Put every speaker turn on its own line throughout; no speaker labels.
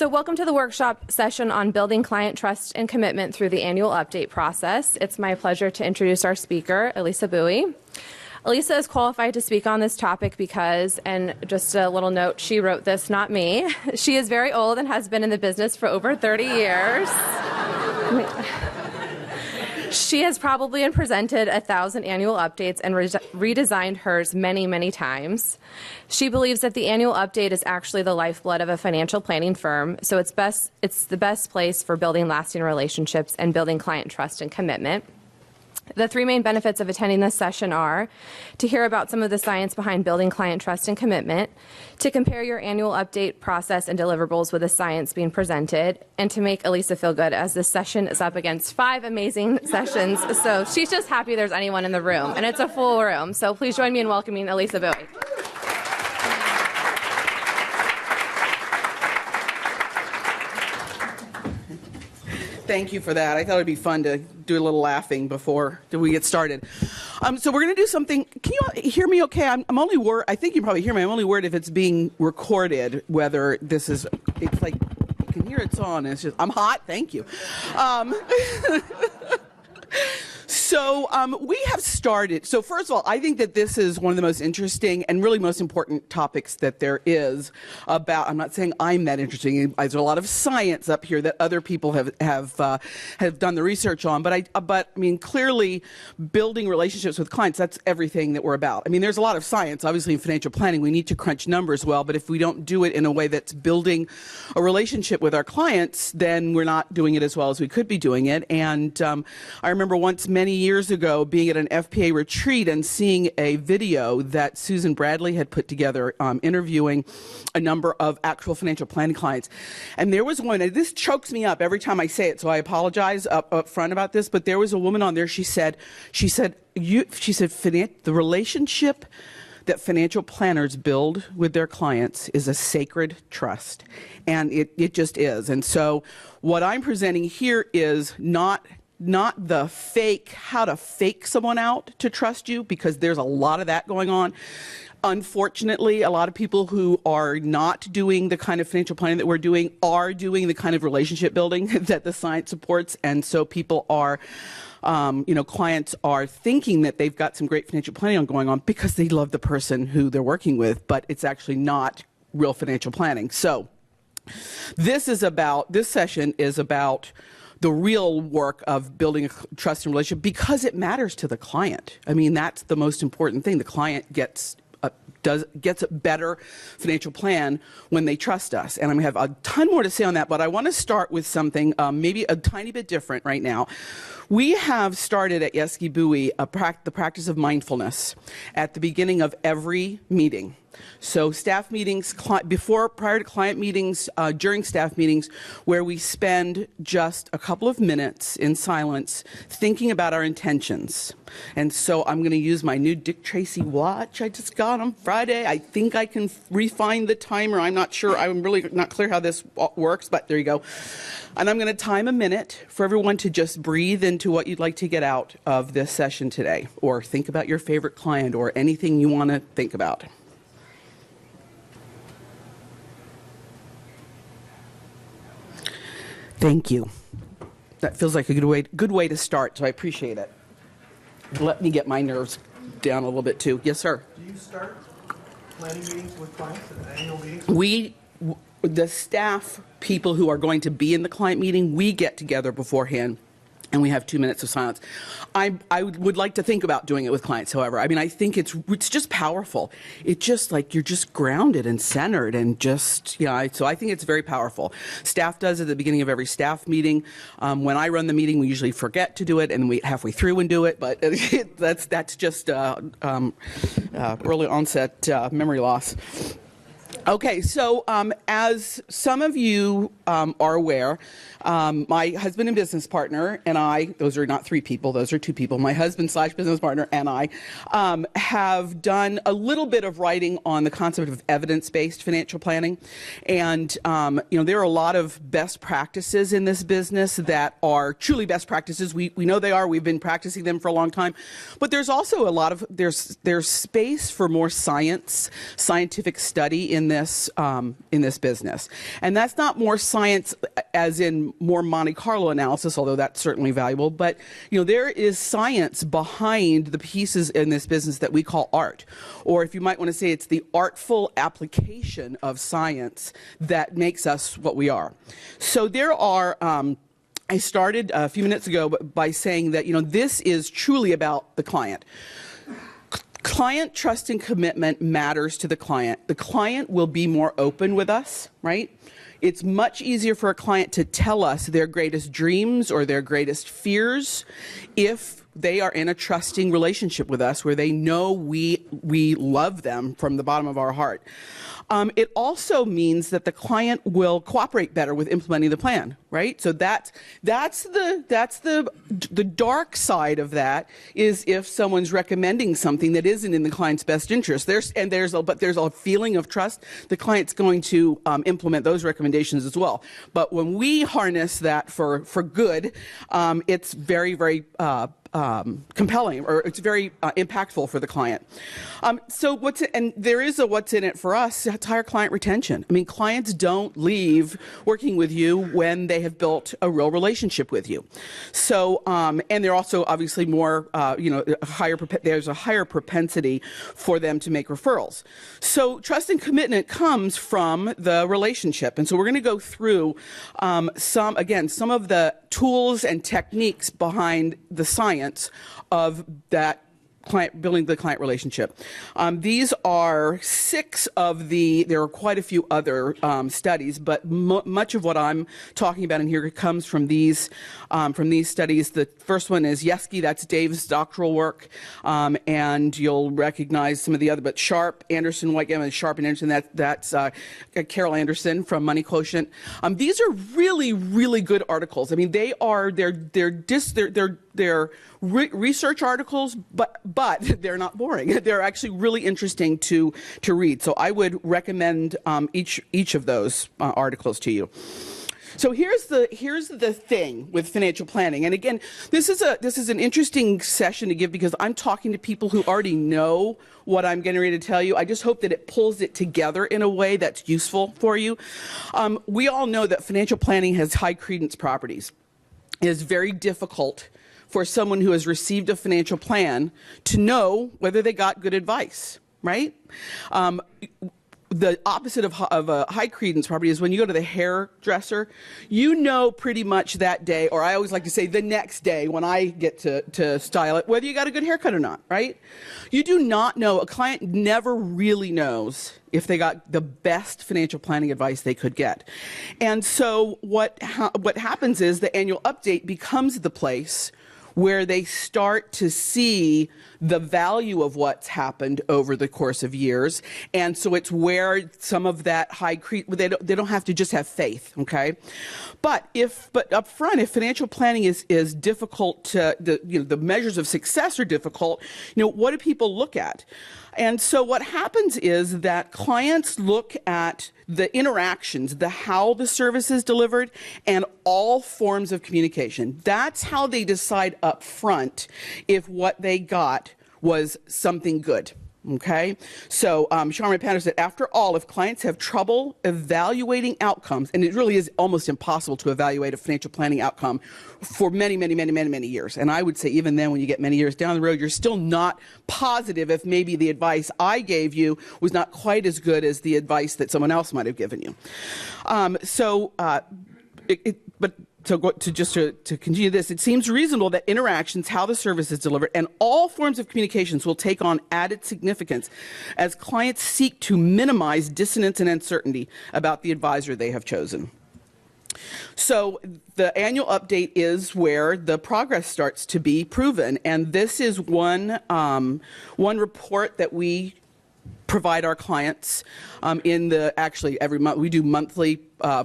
So welcome to the workshop session on building client trust and commitment through the annual update process. It's my pleasure to introduce our speaker, Elisa Bowie. Elisa is qualified to speak on this topic because, and just a little note, she wrote this, not me. She is very old and has been in the business for over 30 years. She has probably presented 1,000 annual updates and redesigned hers many, many times. She believes that the annual update is actually the lifeblood of a financial planning firm, so it's the best place for building lasting relationships and building client trust and commitment. The three main benefits of attending this session are to hear about some of the science behind building client trust and commitment, to compare your annual update process and deliverables with the science being presented, and to make Elisa feel good as this session is up against 5 amazing sessions. So she's just happy there's anyone in the room, and it's a full room. So please join me in welcoming Elisa Bowie.
Thank you for that. I thought it'd be fun to do a little laughing before we get started. So we're going to do something. Can you hear me okay? I'm only worried. I think you probably hear me. I'm only worried if it's being recorded, whether this is, it's like, you can hear it's on. And it's just, I'm hot. Thank you. So we have started. So first of all, I think that this is one of the most interesting and really most important topics that there is about. I'm not saying I'm that interesting. There's a lot of science up here that other people have done the research on. But I mean, clearly, building relationships with clients, that's everything that we're about. I mean, there's a lot of science. Obviously, in financial planning, we need to crunch numbers well. But if we don't do it in a way that's building a relationship with our clients, then we're not doing it as well as we could be doing it. And I remember once many years ago being at an FPA retreat and seeing a video that Susan Bradley had put together interviewing a number of actual financial planning clients. And there was one, and this chokes me up every time I say it, so I apologize up front about this, but there was a woman on there, she said, the relationship that financial planners build with their clients is a sacred trust. And it just is. And so what I'm presenting here is not the how to fake someone out to trust you, because there's a lot of that going on. Unfortunately, a lot of people who are not doing the kind of financial planning that we're doing are doing the kind of relationship building that the science supports. And so people are, clients are thinking that they've got some great financial planning going on because they love the person who they're working with, but it's actually not real financial planning. So this session is about the real work of building a trust and relationship, because it matters to the client. I mean, that's the most important thing. The client gets a better financial plan when they trust us. And I'm going to have a ton more to say on that, but I want to start with something maybe a tiny bit different right now. We have started at Yeski Bowie the practice of mindfulness at the beginning of every meeting. So staff meetings, prior to client meetings, during staff meetings, where we spend just a couple of minutes in silence thinking about our intentions. And so I'm going to use my new Dick Tracy watch I just got on Friday. I think I can refine the timer. I'm not sure. I'm really not clear how this works, but there you go. And I'm going to time a minute for everyone to just breathe into what you'd like to get out of this session today, or think about your favorite client, or anything you want to think about. Thank you. That feels like a good way to start, so I appreciate it. Let me get my nerves down a little bit too. Yes, sir.
Do you start planning meetings with clients at annual meetings?
The staff people who are going to be in the client meeting, we get together beforehand and we have 2 minutes of silence. I would like to think about doing it with clients, however. I mean, I think it's just powerful. It's just like you're just grounded and centered and just, so I think it's very powerful. Staff does it at the beginning of every staff meeting. When I run the meeting, we usually forget to do it and we halfway through and do it, but that's just early onset memory loss. Okay, so as some of you are aware, my husband and business partner and I, those are not 3 people, those are 2 people, my husband / business partner and I have done a little bit of writing on the concept of evidence-based financial planning. And, there are a lot of best practices in this business that are truly best practices. We know they are. We've been practicing them for a long time. But there's also a lot of, there's space for more scientific study in this business. And that's not more science as in more Monte Carlo analysis, although that's certainly valuable, but there is science behind the pieces in this business that we call art. Or if you might want to say, it's the artful application of science that makes us what we are. So there are I started a few minutes ago by saying that this is truly about the client. Client trust and commitment matters to the client. The client will be more open with us, right? It's much easier for a client to tell us their greatest dreams or their greatest fears if they are in a trusting relationship with us where they know we love them from the bottom of our heart. It also means that the client will cooperate better with implementing the plan, right? So that's the dark side of that is if someone's recommending something that isn't in the client's best interest. There's a feeling of trust. The client's going to implement those recommendations as well. But when we harness that for good, it's very, very compelling, or it's very impactful for the client. So there is a what's in it for us. It's higher client retention. I mean, clients don't leave working with you when they have built a real relationship with you. So, and they're also obviously more, there's a higher propensity for them to make referrals. So trust and commitment comes from the relationship. And so we're going to go through some of the tools and techniques behind the science of that building the client relationship. These are there are quite a few other studies, but much of what I'm talking about in here comes from these studies. The first one is Yeski, that's Dave's doctoral work, and you'll recognize some of the other, but Sharp, Anderson, Whiteman, Sharp and Anderson, that's Carol Anderson from Money Quotient. These are really, really good articles. I mean, they're research articles, but they're not boring. They're actually really interesting to read. So I would recommend each of those articles to you. So here's the thing with financial planning. And again, this is an interesting session to give because I'm talking to people who already know what I'm getting ready to tell you. I just hope that it pulls it together in a way that's useful for you. We all know that financial planning has high credence properties. It is very difficult for someone who has received a financial plan to know whether they got good advice, right? The opposite of a high credence property is when you go to the hairdresser, you know pretty much that day, or I always like to say the next day when I get to style it, whether you got a good haircut or not, right? You do not know. A client never really knows if they got the best financial planning advice they could get. And so what happens is the annual update becomes the place where they start to see the value of what's happened over the course of years. And so it's where some of that they don't have to just have faith, okay? But up front, if financial planning is difficult the measures of success are difficult, what do people look at? And so what happens is that clients look at the interactions, how the service is delivered, and all forms of communication. That's how they decide up front if what they got was something good. Okay, so Sharma Pander said, after all, if clients have trouble evaluating outcomes, and it really is almost impossible to evaluate a financial planning outcome for many, many, many, many, many years. And I would say even then, when you get many years down the road, you're still not positive if maybe the advice I gave you was not quite as good as the advice that someone else might have given you. To continue this, it seems reasonable that interactions, how the service is delivered, and all forms of communications will take on added significance as clients seek to minimize dissonance and uncertainty about the advisor they have chosen. So the annual update is where the progress starts to be proven, and this is one report that we provide our clients actually every month. We do monthly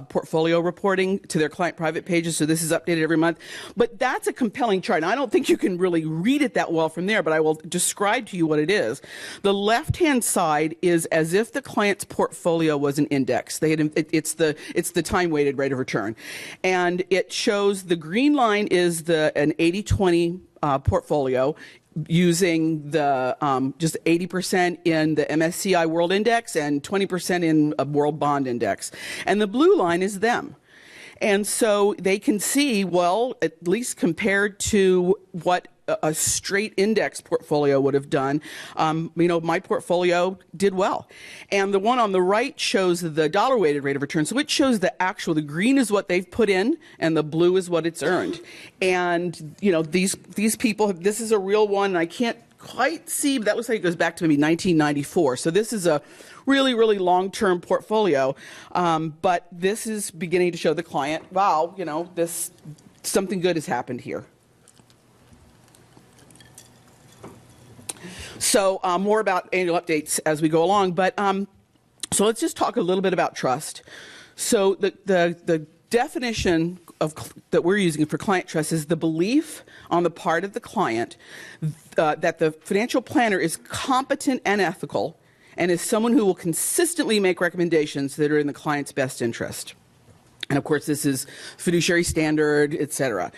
portfolio reporting to their client private pages, so this is updated every month. But that's a compelling chart, and I don't think you can really read it that well from there, but I will describe to you what it is. The left-hand side is as if the client's portfolio was an index. It's the time-weighted rate of return. And it shows the green line is an 80-20 portfolio. using the just 80% in the MSCI World Index and 20% in a World Bond Index. And the blue line is them. And so they can see, well, at least compared to what a straight index portfolio would have done, my portfolio did well. And the one on the right shows the dollar-weighted rate of return. So it shows the green is what they've put in, and the blue is what it's earned. And, these people, this is a real one. I can't quite see, but that looks like it goes back to maybe 1994. So this is a really, really long-term portfolio. But this is beginning to show the client, wow, something good has happened here. So more about annual updates as we go along, but so let's just talk a little bit about trust. So the definition that we're using for client trust is the belief on the part of the client that the financial planner is competent and ethical and is someone who will consistently make recommendations that are in the client's best interest. And of course, this is fiduciary standard, et cetera.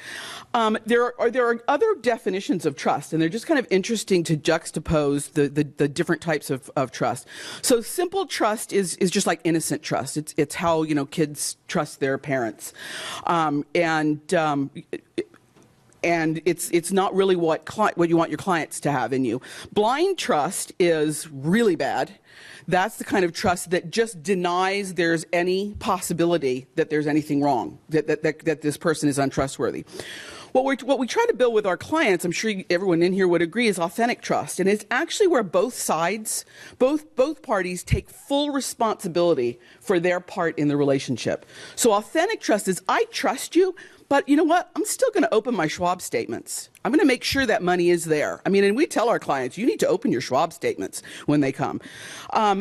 There are other definitions of trust, and they're just kind of interesting to juxtapose the different types of trust. So simple trust is just like innocent trust. It's how kids trust their parents, and it's not really what you want your clients to have in you. Blind trust is really bad. That's the kind of trust that just denies there's any possibility that there's anything wrong, that this person is untrustworthy. What we try to build with our clients, I'm sure everyone in here would agree, is authentic trust. And it's actually where both sides, both parties take full responsibility for their part in the relationship. So authentic trust is, I trust you, but you know what? I'm still going to open my Schwab statements. I'm going to make sure that money is there. And we tell our clients, you need to open your Schwab statements when they come.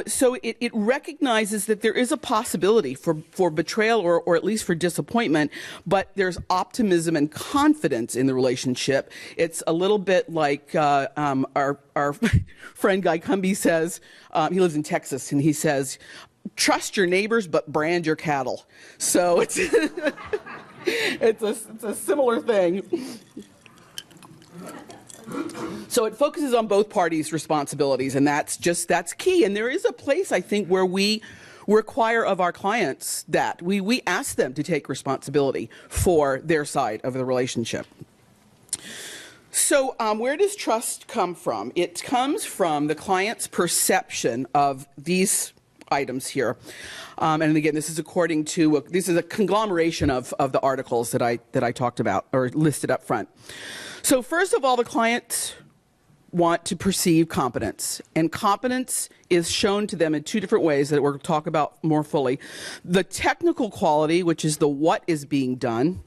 So it recognizes that there is a possibility for betrayal or at least for disappointment, but there's optimism and confidence in the relationship. It's a little bit like our friend Guy Cumby says, he lives in Texas, and he says, trust your neighbors, but brand your cattle. So it's... It's a similar thing. So it focuses on both parties' responsibilities, and that's key. And there is a place, I think, where we require of our clients that we ask them to take responsibility for their side of the relationship. So where does trust come from? It comes from the client's perception of these items here. And again, this is according to, this is a conglomeration of the articles that I talked about or listed up front. So first of all, the clients want to perceive competence. And competence is shown to them in two different ways that we're going to talk about more fully. The technical quality, which is the what is being done,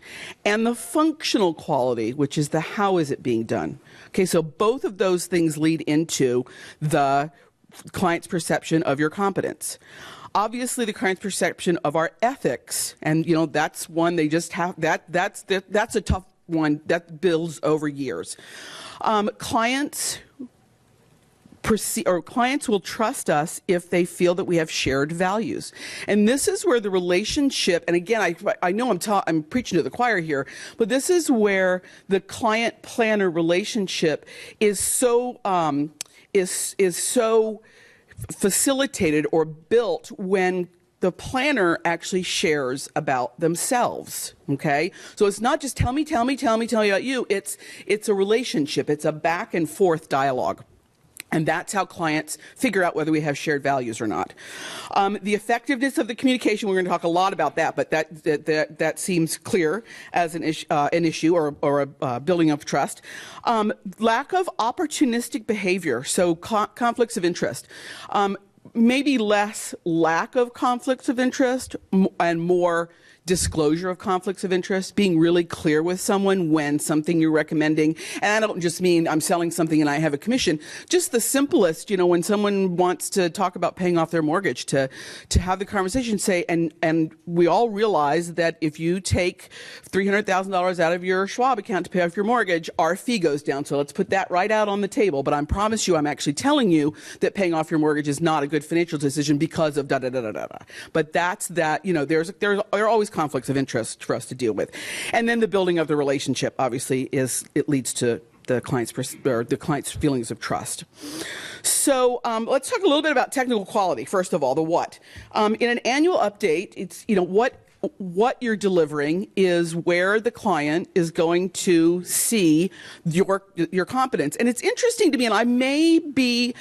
and the functional quality, which is the how is it being done. Okay, so both of those things lead into the client's perception of your competence. Obviously, the client's perception of our ethics, and that's one they just have. That's a tough one that builds over years. Clients will trust us if they feel that we have shared values, and this is where the relationship. And again, I know I'm preaching to the choir here, but this is where the client-planner relationship is so facilitated or built when the planner actually shares about themselves. Okay, so it's not just tell me about you. It's a relationship. It's a back and forth dialogue. And that's how clients figure out whether we have shared values or not. The effectiveness of the communication, we're going to talk a lot about that, but that seems clear as an issue or a building of trust. Lack of opportunistic behavior, so conflicts of interest. Maybe less lack of conflicts of interest and more disclosure of conflicts of interest, being really clear with someone when something you're recommending. And I don't just mean I'm selling something and I have a commission. Just the simplest, when someone wants to talk about paying off their mortgage, to have the conversation say, and we all realize that if you take $300,000 out of your Schwab account to pay off your mortgage, our fee goes down. So let's put that right out on the table. But I promise you, I'm actually telling you that paying off your mortgage is not a good financial decision because of da-da-da-da-da. But there are always conflicts of interest for us to deal with. And then the building of the relationship, obviously, it leads to the client's feelings of trust. So let's talk a little bit about technical quality. First of all, the what. In an annual update, it's what you're delivering is where the client is going to see your competence. And it's interesting to me, and I may be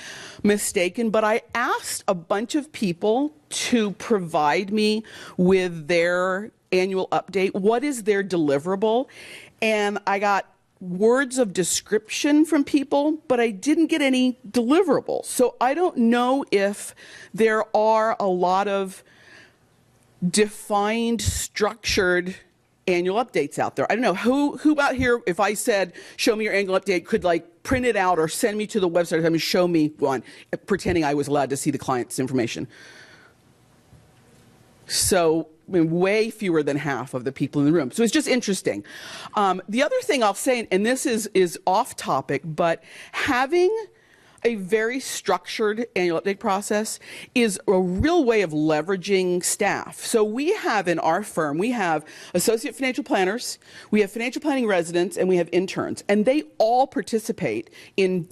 mistaken, but I asked a bunch of people to provide me with their annual update. What is their deliverable? And I got words of description from people, but I didn't get any deliverables. So I don't know if there are a lot of defined, structured annual updates out there. I don't know who out here, if I said, show me your annual update, could like print it out or send me to the website and show me one, pretending I was allowed to see the client's information. So I mean, way fewer than half of the people in the room. So it's just interesting. The other thing I'll say, and this is off topic, but having a very structured annual update process is a real way of leveraging staff. So we have in our firm, we have associate financial planners, we have financial planning residents, and we have interns. And they all participate in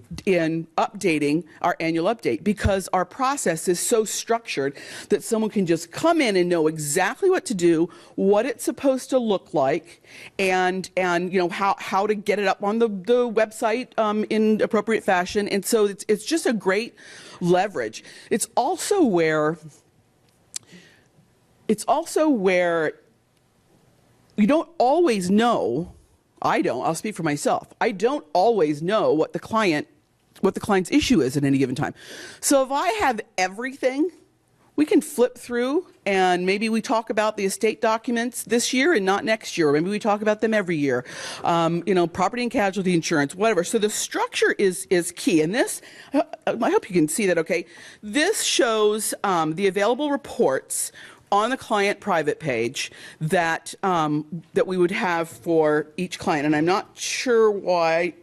updating our annual update because our process is so structured that someone can just come in and know exactly what to do, what it's supposed to look like, and how to get it up on the website in appropriate fashion. And so it's just a great leverage. It's also where you don't always know. I'll speak for myself. I don't always know what the client's issue is at any given time. So if I have everything, we can flip through and maybe we talk about the estate documents this year and not next year. Or maybe we talk about them every year. Property and casualty insurance, whatever. So the structure is key. And this, I hope you can see that okay. This shows the available reports on the client private page that we would have for each client. And I'm not sure why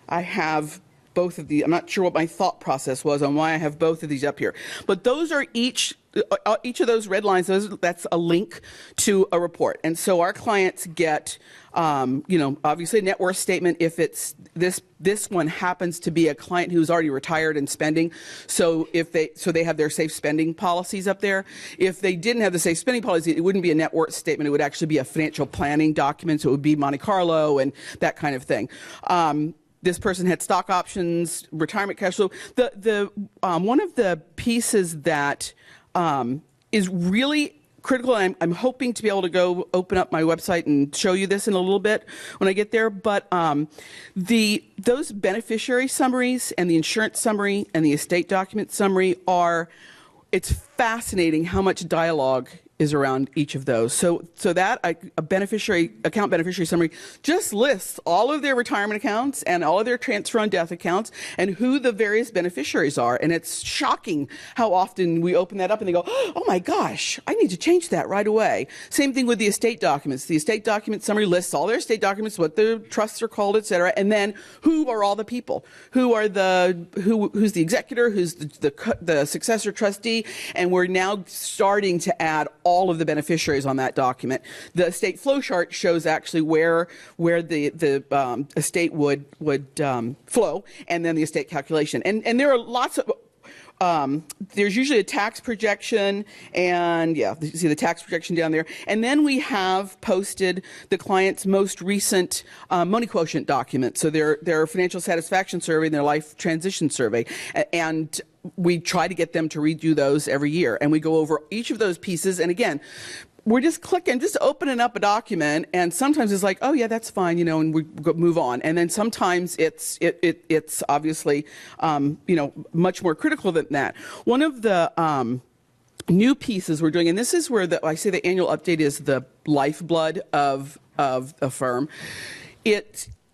I have both of these. I'm not sure what my thought process was on why I have both of these up here. But those are each of those red lines, that's a link to a report. And so our clients get, obviously a net worth statement if it's this one happens to be a client who's already retired and spending. So they have their safe spending policies up there. If they didn't have the safe spending policy, it wouldn't be a net worth statement. It would actually be a financial planning document. So it would be Monte Carlo and that kind of thing. This person had stock options, retirement cash flow. One of the pieces that is really critical, and I'm hoping to be able to go open up my website and show you this in a little bit when I get there, but those beneficiary summaries and the insurance summary and the estate document summary it's fascinating how much dialogue is around each of those. So that account beneficiary summary just lists all of their retirement accounts and all of their transfer on death accounts and who the various beneficiaries are. And it's shocking how often we open that up and they go, oh my gosh, I need to change that right away. Same thing with the estate documents. The estate document summary lists all their estate documents, what the trusts are called, et cetera, and then who are all the people, who's the executor, who's the successor trustee, and we're now starting to add all of the beneficiaries on that document. The estate flow chart shows actually where the estate would flow, and then the estate calculation. And there are lots of there's usually a tax projection, and you see the tax projection down there. And then we have posted the client's most recent money quotient document. So their financial satisfaction survey and their life transition survey. And we try to get them to redo those every year. And we go over each of those pieces. And again, we're just opening up a document, and sometimes it's like, oh yeah, that's fine, and we move on. And then sometimes it's obviously, much more critical than that. One of the new pieces we're doing, and this is where I say the annual update is the lifeblood of a firm.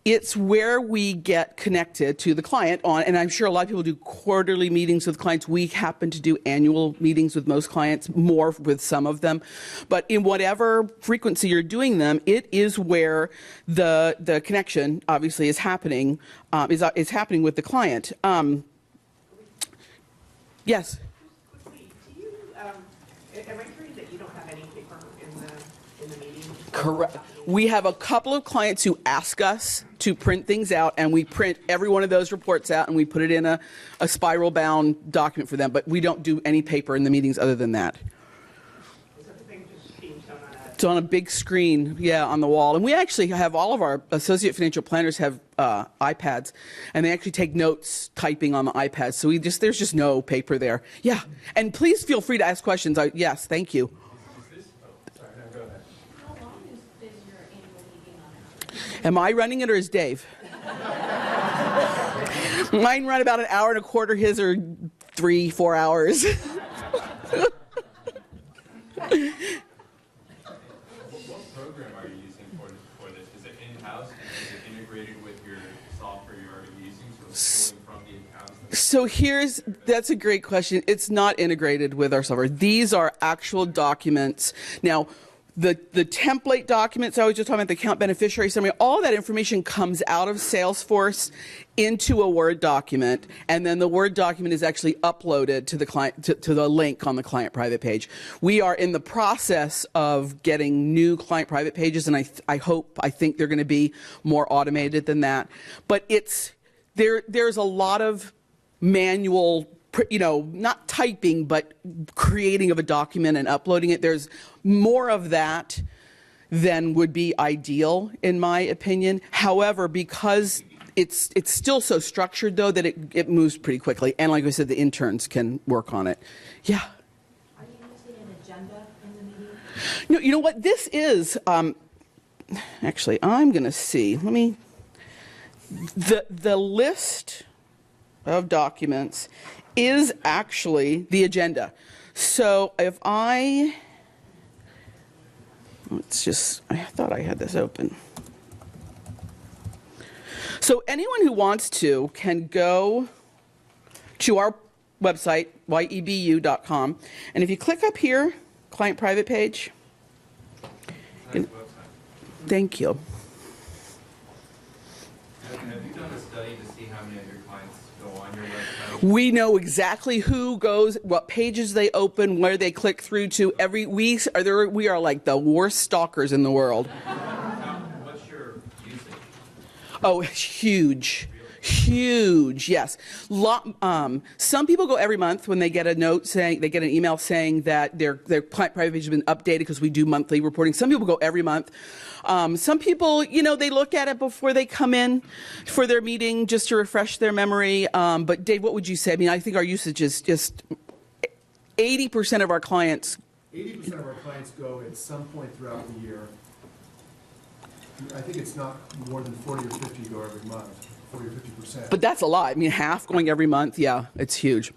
It's where we get connected to the client and I'm sure a lot of people do quarterly meetings with clients. We happen to do annual meetings with most clients, more with some of them. But in whatever frequency you're doing them, it is where the connection obviously is happening, is happening with the client. Yes?
Quickly, do you, am I hearing that you don't have any paper in the meetings?
Correct. We have a couple of clients who ask us to print things out, and we print every one of those reports out, and we put it in a spiral-bound document for them, but we don't do any paper in the meetings other than that. It's on a big screen, yeah, on the wall. And we actually have all of our associate financial planners have iPads, and they actually take notes typing on the iPads. So there's just no paper there. Yeah, and please feel free to ask questions. Yes, thank you. Am I running it or is Dave? Mine run about an hour and a quarter. His are 3-4 hours.
What program are you using for this? Is it in-house? Is it integrated with your software you're already using? So it's pulling from the accounts?
So that's a great question. It's not integrated with our software. These are actual documents. Now, the template documents I was just talking about, the account beneficiary summary, all that information comes out of Salesforce into a Word document, and then the Word document is actually uploaded to the client to the link on the client private page. We are in the process of getting new client private pages, and I think they're going to be more automated than that. But there's a lot of manual, not typing, but creating of a document and uploading it. There's more of that than would be ideal, in my opinion. However, because it's still so structured, though, that it moves pretty quickly. And like I said, the interns can work on it. Yeah?
Are you using an agenda in the meeting?
No, you know what? This is, actually, I'm going to see. The list of documents is actually the agenda. So if I thought I had this open. So anyone who wants to can go to our website, yebu.com, and if you click up here, client private page. Thank you.
Have you done a study to see how many of your clients go on your website?
We know exactly who goes, what pages they open, where they click through to. We are like the worst stalkers in the world.
What's your usage?
Oh, huge. Huge, yes. Some people go every month when they get an email saying that their client private page has been updated because we do monthly reporting. Some people go every month. Some people, they look at it before they come in for their meeting just to refresh their memory. But Dave, what would you say? I mean, I think our usage is just 80% of our clients.
80% of our clients go at some point throughout the year. I think it's not more than 40 or 50 go every month. 40 or 50%.
But that's a lot. I mean, half going every month. Yeah, it's huge.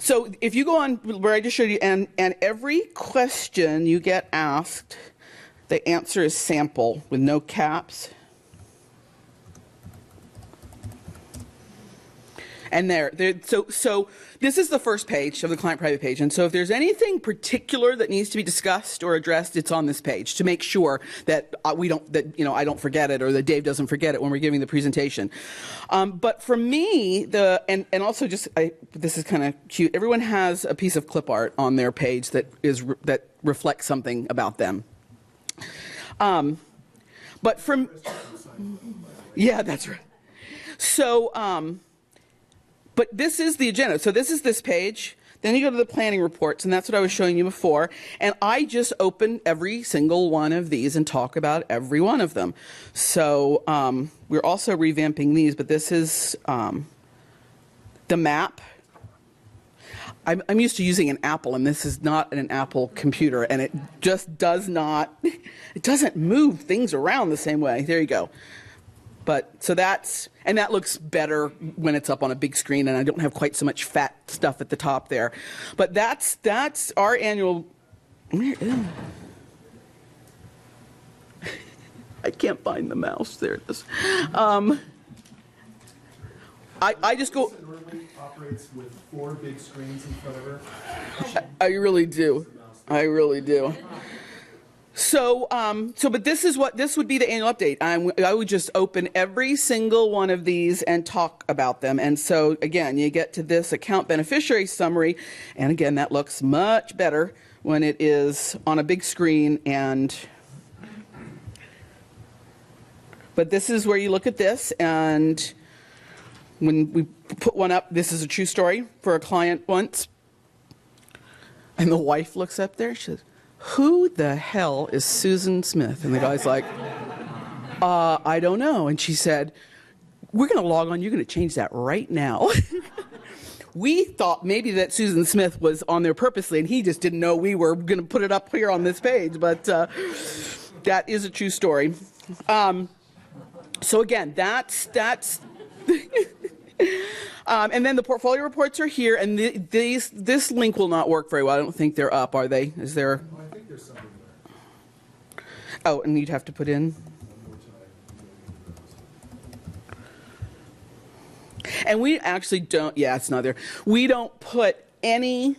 So if you go on where I just showed you, and every question you get asked, the answer is sample with no caps. And so this is the first page of the client private page. And so if there's anything particular that needs to be discussed or addressed, it's on this page to make sure that I don't forget it or that Dave doesn't forget it when we're giving the presentation. But for me, and also this is kind of cute. Everyone has a piece of clip art on their page that reflects something about them. But yeah, that's right. So, but this is the agenda. So this is this page. Then you go to the planning reports, and that's what I was showing you before. And I just open every single one of these and talk about every one of them. So we're also revamping these, but this is the map. I'm used to using an Apple, and this is not an Apple computer, and it just doesn't move things around the same way. There you go. But so that looks better when it's up on a big screen, and I don't have quite so much fat stuff at the top there. But that's our annual. I can't find the mouse. There it is. I just go.
Normally operates with 4 big screens in front of her.
I really do. I really do. So, but this would be the annual update. I would just open every single one of these and talk about them. And so, again, you get to this account beneficiary summary, and again, that looks much better when it is on a big screen and But this is where you look at this, and when we put one up, this is a true story for a client once. And the wife looks up there, she says, "Who the hell is Susan Smith?" And the guy's like, I don't know. And she said, "We're going to log on. You're going to change that right now." We thought maybe that Susan Smith was on there purposely, and he just didn't know we were going to put it up here on this page. But that is a true story. So again, that's and then the portfolio reports are here, and this link will not work very well. I don't think they're up, are they? Is there?
Well, I think there's something there.
Oh, and you'd have to put in. And we actually don't, yeah, it's not there. We don't put any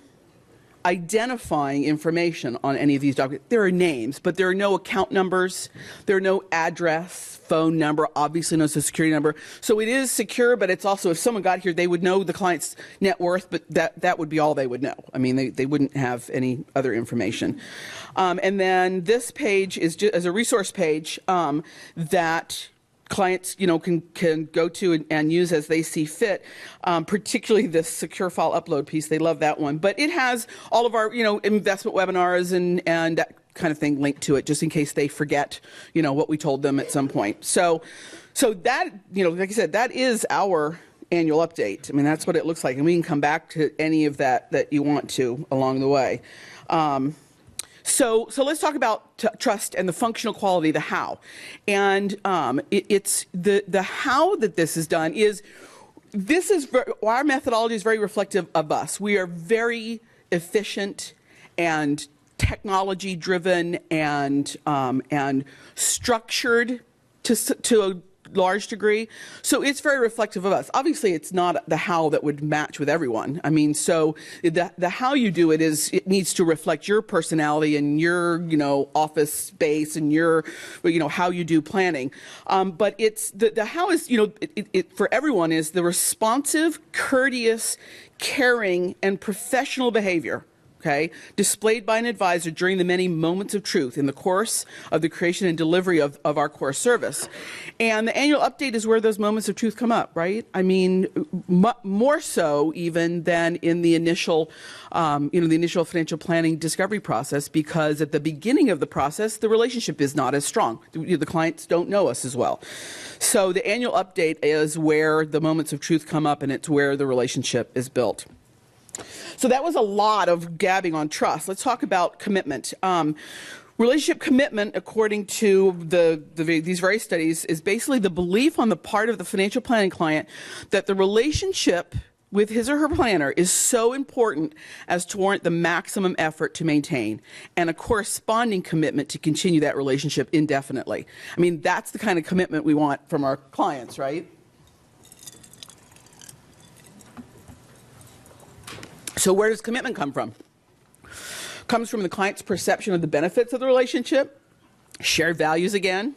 identifying information on any of these documents. There are names, but there are no account numbers. There are no address, phone number, obviously no social security number. So it is secure, but it's also, if someone got here, they would know the client's net worth, but that would be all they would know. I mean, they wouldn't have any other information. And then this page is just as a resource page that clients, can go to and use as they see fit, particularly this secure file upload piece. They love that one. But it has all of our, investment webinars and that kind of thing linked to it, just in case they forget, what we told them at some point. So that, like I said, that is our annual update. I mean, that's what it looks like. And we can come back to any of that you want to along the way. So let's talk about trust and the functional quality, the how. And it's the how that this is done is, our methodology is very reflective of us. We are very efficient and technology driven and structured to a large degree. So it's very reflective of us. Obviously, it's not the how that would match with everyone. I mean, so the how you do it needs to reflect your personality and your, office space and your, how you do planning. But it's the how is, for everyone is the responsive, courteous, caring, and professional behavior. Okay, displayed by an advisor during the many moments of truth in the course of the creation and delivery of our core service. And the annual update is where those moments of truth come up, right? I mean, more so even than in the initial, the initial financial planning discovery process, because at the beginning of the process, the relationship is not as strong. The clients don't know us as well. So the annual update is where the moments of truth come up, and it's where the relationship is built. So that was a lot of gabbing on trust. Let's talk about commitment. Relationship commitment, according to these various studies, is basically the belief on the part of the financial planning client that the relationship with his or her planner is so important as to warrant the maximum effort to maintain, and a corresponding commitment to continue that relationship indefinitely. I mean, that's the kind of commitment we want from our clients, right? So where does commitment come from? Comes from the client's perception of the benefits of the relationship, shared values again.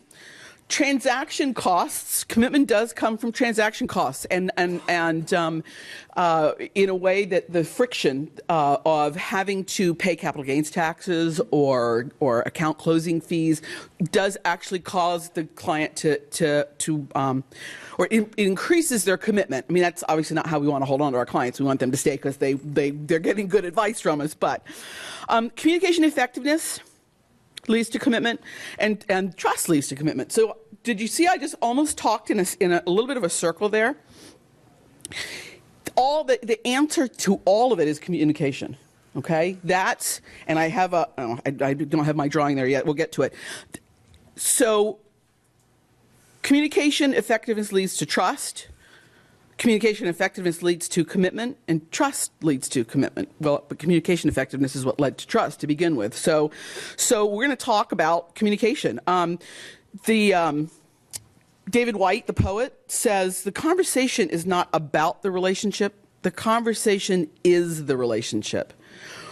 Transaction costs, commitment does come from transaction costs, and in a way that the friction of having to pay capital gains taxes or account closing fees does actually cause the client or it increases their commitment. I mean, that's obviously not how we want to hold on to our clients. We want them to stay because they're getting good advice from us. But communication effectiveness leads to commitment, and trust leads to commitment. So did you see I just almost talked in a little bit of a circle there? All the answer to all of it is communication. Okay, that's, and I have I don't have my drawing there yet. We'll get to it. So communication effectiveness leads to trust. Communication effectiveness leads to commitment, and trust leads to commitment. Well, but communication effectiveness is what led to trust to begin with. So we're going to talk about communication. David White, the poet, says the conversation is not about the relationship. The conversation is the relationship,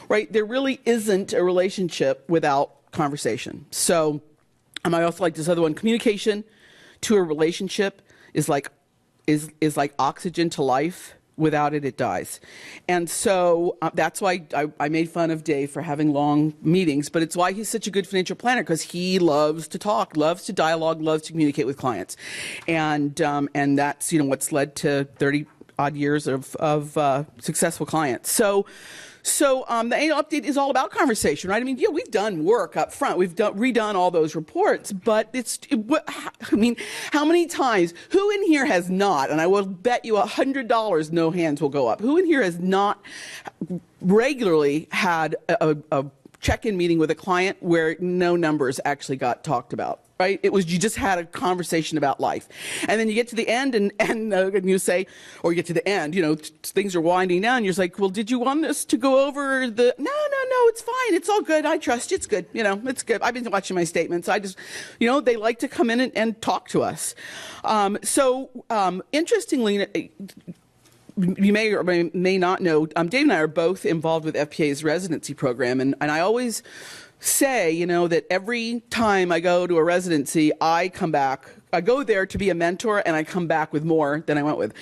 right? There really isn't a relationship without conversation. So I also like this other one. Communication to a relationship is like oxygen to life. Without it, it dies. And so that's why I made fun of Dave for having long meetings, but it's why he's such a good financial planner, because he loves to talk, loves to dialogue, loves to communicate with clients. And that's, what's led to 30 odd years of successful clients. So the annual update is all about conversation, right? I mean, we've done work up front. We've redone all those reports, but how many times, who in here has not, and I will bet you $100 no hands will go up, who in here has not regularly had a check-in meeting with a client where no numbers actually got talked about? Right? It was, you just had a conversation about life. And then you get to the end and you say, or you get to the end, things are winding down. You're like, well, did you want us to go over the, no, it's fine. It's all good. I trust you. It's good. It's good. I've been watching my statements. I just, they like to come in and talk to us. Interestingly, you may or may not know, Dave and I are both involved with FPA's residency program. And I always say, that every time I go to a residency, I come back. I go there to be a mentor, and I come back with more than I went with.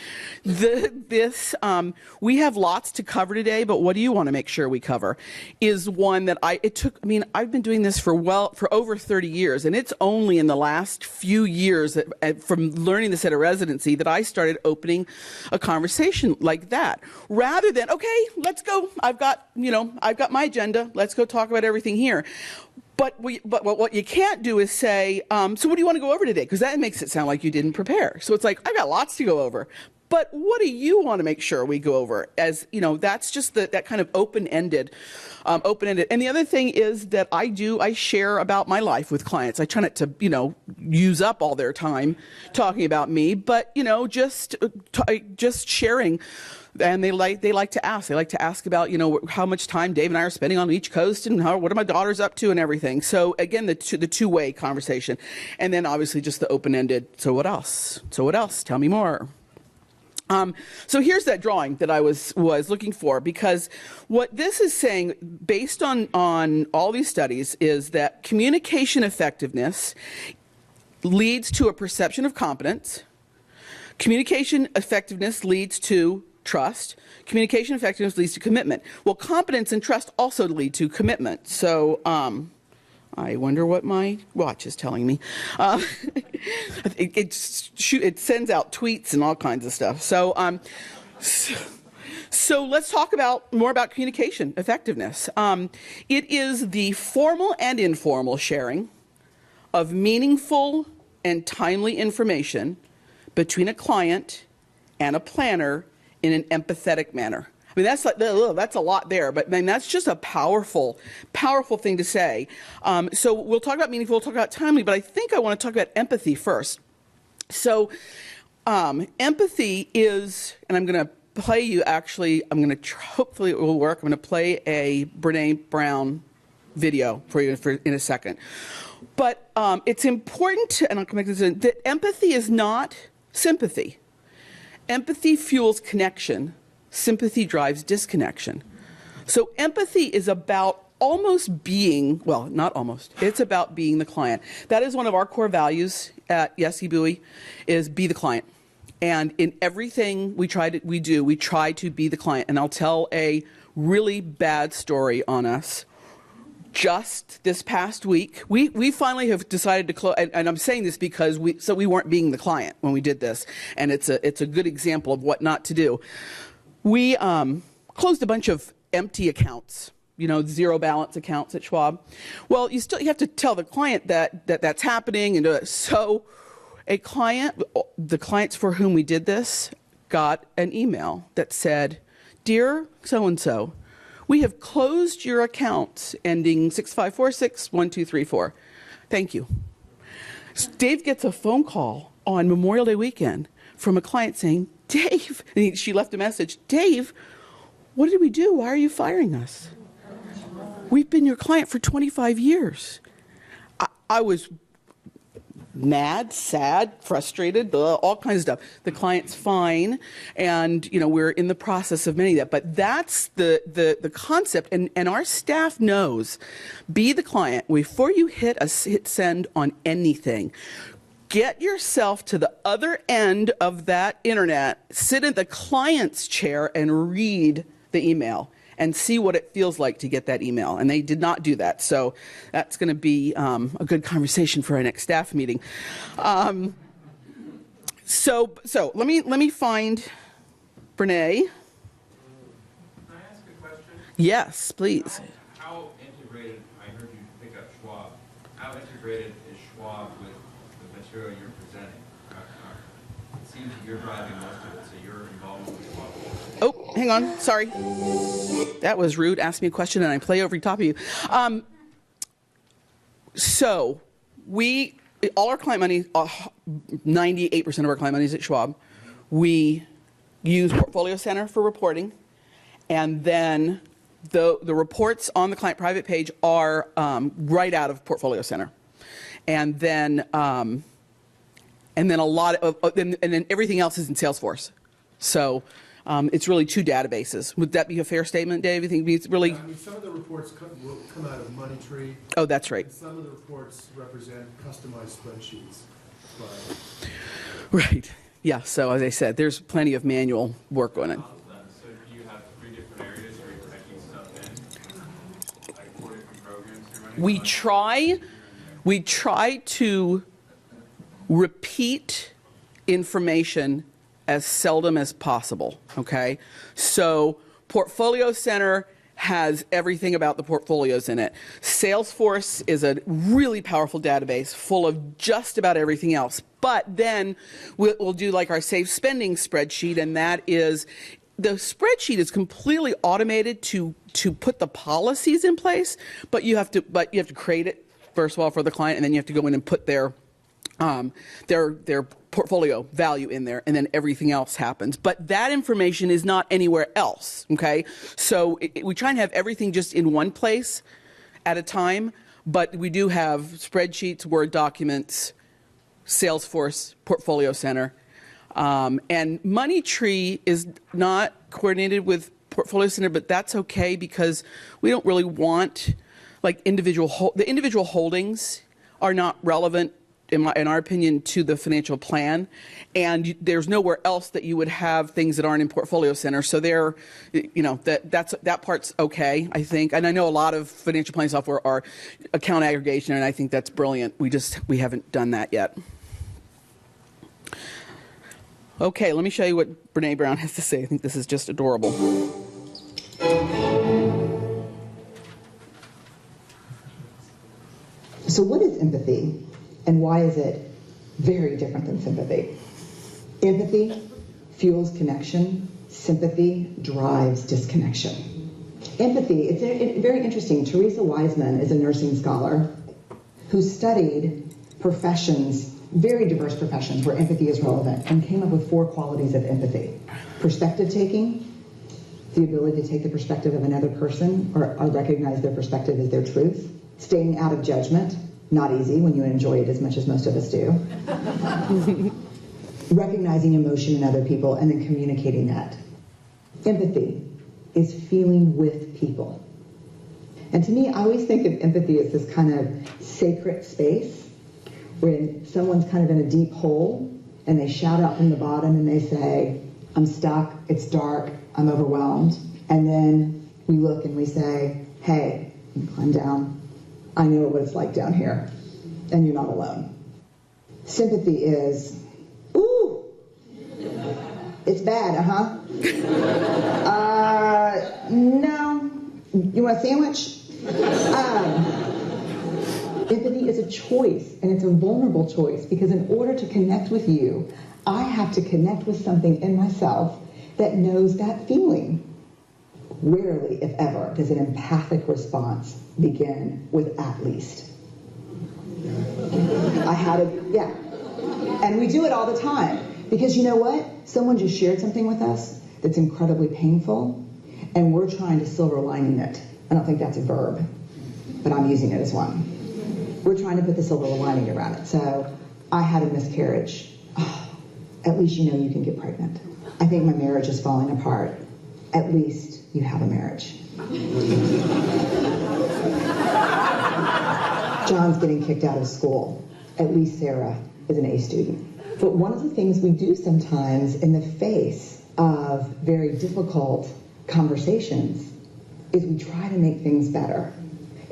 We have lots to cover today, but what do you want to make sure we cover? Is one that I've been doing this for over 30 years, and it's only in the last few years from learning this at a residency that I started opening a conversation like that, rather than, okay, let's go. I've got my agenda. Let's go talk about everything here. But what you can't do is say, so what do you want to go over today? Because that makes it sound like you didn't prepare. So it's like, I've got lots to go over. But what do you want to make sure we go over? As that's just that kind of open-ended. And the other thing is that I share about my life with clients. I try not to, use up all their time talking about me, but, just sharing. And they like to ask. They like to ask about, how much time Dave and I are spending on each coast and what are my daughters up to and everything. So again, the two-way conversation. And then obviously just the open-ended, so what else? So what else? Tell me more. So here's that drawing that I was looking for, because what this is saying, based on all these studies, is that communication effectiveness leads to a perception of competence. Communication effectiveness leads to trust. Communication effectiveness leads to commitment. Well, competence and trust also lead to commitment. So I wonder what my watch is telling me. It sends out tweets and all kinds of stuff. So let's talk more about communication effectiveness. It is the formal and informal sharing of meaningful and timely information between a client and a planner in an empathetic manner. I mean, that's a lot there, but that's just a powerful thing to say. So we'll talk about meaningful, we'll talk about timely, but I think I want to talk about empathy first. So empathy is, and I'm going to play you hopefully it will work. I'm going to play a Brene Brown video for you in a second. But it's important, and I'll come back to this, that empathy is not sympathy. Empathy fuels connection. Sympathy drives disconnection. So empathy is about almost being, well, not almost, it's about being the client. That is one of our core values at Yes eBuoy, is be the client. And in everything we try to be the client. And I'll tell a really bad story on us. Just this past week, we finally have decided to close, and I'm saying this because we weren't being the client when we did this, and it's a good example of what not to do. We closed a bunch of empty accounts, zero balance accounts at Schwab. Well, you have to tell the client that's happening, and so the clients for whom we did this got an email that said, "Dear so-and-so, we have closed your accounts ending 65461234. Thank you." Dave gets a phone call on Memorial Day weekend from a client saying, "Dave," and she left a message, "Dave, what did we do? Why are you firing us? We've been your client for 25 years." I was mad, sad, frustrated, all kinds of stuff. The client's fine, and we're in the process of many of that. But that's the concept, and our staff knows. Be the client before you hit send on anything. get yourself to the other end of that internet, sit in the client's chair and read the email and see what it feels like to get that email. And they did not do that. So that's going to be a good conversation for our next staff meeting. So let me find Brene.
Can I ask a question?
Yes, please.
How integrated, I heard you pick up Schwab, how integrated is Schwab with the material you're presenting? It seems that you're driving most of it, so you're involved with Schwab.
Oh, hang on. Sorry. That was rude. Ask me a question and I play over top of you. So all our client money, 98% of our client money is at Schwab. We use Portfolio Center for reporting, and then the reports on the client private page are right out of Portfolio Center, and then a lot of and then everything else is in Salesforce. So it's really two databases. Would that be a fair statement, Dave? You think it's really?
Yeah, I mean, some of the reports will come out of MoneyTree.
Oh, that's right.
And some of the reports represent customized spreadsheets. But
Right. Yeah. So as I said, there's plenty of manual work on it.
So do you have 3 different areas where you're typing stuff in? Like 4 different programs you're running?
We try to repeat information as seldom as possible, okay? So Portfolio Center has everything about the portfolios in it. Salesforce is a really powerful database full of just about everything else. But then we'll do like our safe spending spreadsheet, and that is, the spreadsheet is completely automated to put the policies in place, but you have to create it first of all for the client, and then you have to go in and put their portfolio value in there, and then everything else happens. But that information is not anywhere else, okay? So we try and have everything just in one place at a time, but we do have spreadsheets, Word documents, Salesforce, Portfolio Center, and MoneyTree is not coordinated with Portfolio Center, but that's okay because we don't really want, like, the individual holdings are not relevant in our opinion, to the financial plan, and there's nowhere else that you would have things that aren't in Portfolio Center. So that part's okay, I think. And I know a lot of financial planning software are account aggregation, and I think that's brilliant. We haven't done that yet. Okay, let me show you what Brene Brown has to say. I think this is just adorable.
So what is empathy? And why is it very different than sympathy? Empathy fuels connection. Sympathy drives disconnection. Empathy, it's very interesting. Teresa Wiseman is a nursing scholar who studied professions, very diverse professions where empathy is relevant, and came up with 4 qualities of empathy. Perspective taking, the ability to take the perspective of another person or recognize their perspective as their truth. Staying out of judgment. Not easy when you enjoy it as much as most of us do. Recognizing emotion in other people and then communicating that. Empathy is feeling with people. And to me, I always think of empathy as this kind of sacred space when someone's kind of in a deep hole and they shout out from the bottom and they say, I'm stuck, it's dark, I'm overwhelmed. And then we look and we say, hey, climb down. I know what it's like down here, and you're not alone. Sympathy is, ooh, it's bad, no, you want a sandwich? Empathy is a choice, and it's a vulnerable choice, because in order to connect with you, I have to connect with something in myself that knows that feeling. Rarely, if ever, does an empathic response begin with at least. And we do it all the time. Because you know what? Someone just shared something with us that's incredibly painful, and we're trying to silver lining it. I don't think that's a verb, but I'm using it as one. We're trying to put the silver lining around it. So, I had a miscarriage. Oh, at least you know you can get pregnant. I think my marriage is falling apart. At least you have a marriage. John's getting kicked out of school. At least Sarah is an A student. But one of the things we do sometimes in the face of very difficult conversations is we try to make things better.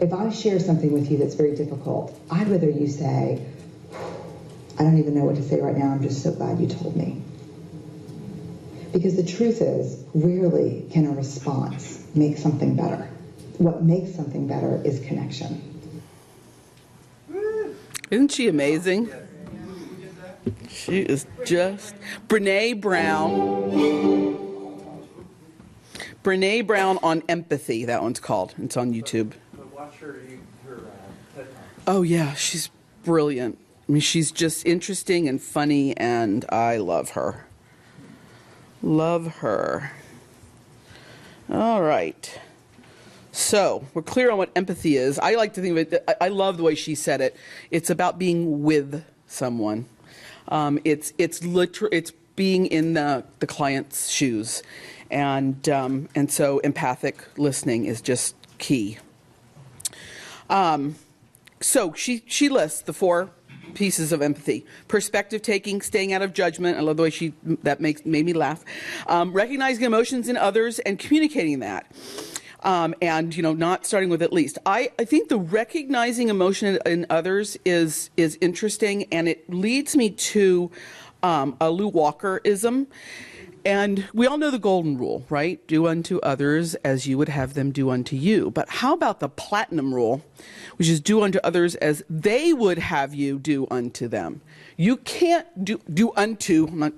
If I share something with you that's very difficult, I'd rather you say, I don't even know what to say right now, I'm just so glad you told me. Because the truth is, rarely can a response make something better. What makes something better is connection.
Isn't she amazing? She is just Brene Brown. Brene Brown on empathy. That one's called. It's on YouTube.
Watch her TED Talk.
Oh yeah, she's brilliant. I mean, she's just interesting and funny, and I love her. Love her. All right. So we're clear on what empathy is. I like to think of it, I love the way she said it. It's about being with someone. It's being in the client's shoes. And so empathic listening is just key. So she lists the 4 pieces of empathy: perspective taking, staying out of judgment. I love the way that made me laugh. Recognizing emotions in others and communicating that. And not starting with at least. I think the recognizing emotion in others is interesting, and it leads me to a Lou Walker-ism. And we all know the golden rule, right? Do unto others as you would have them do unto you. But how about the platinum rule, which is do unto others as they would have you do unto them? You can't do unto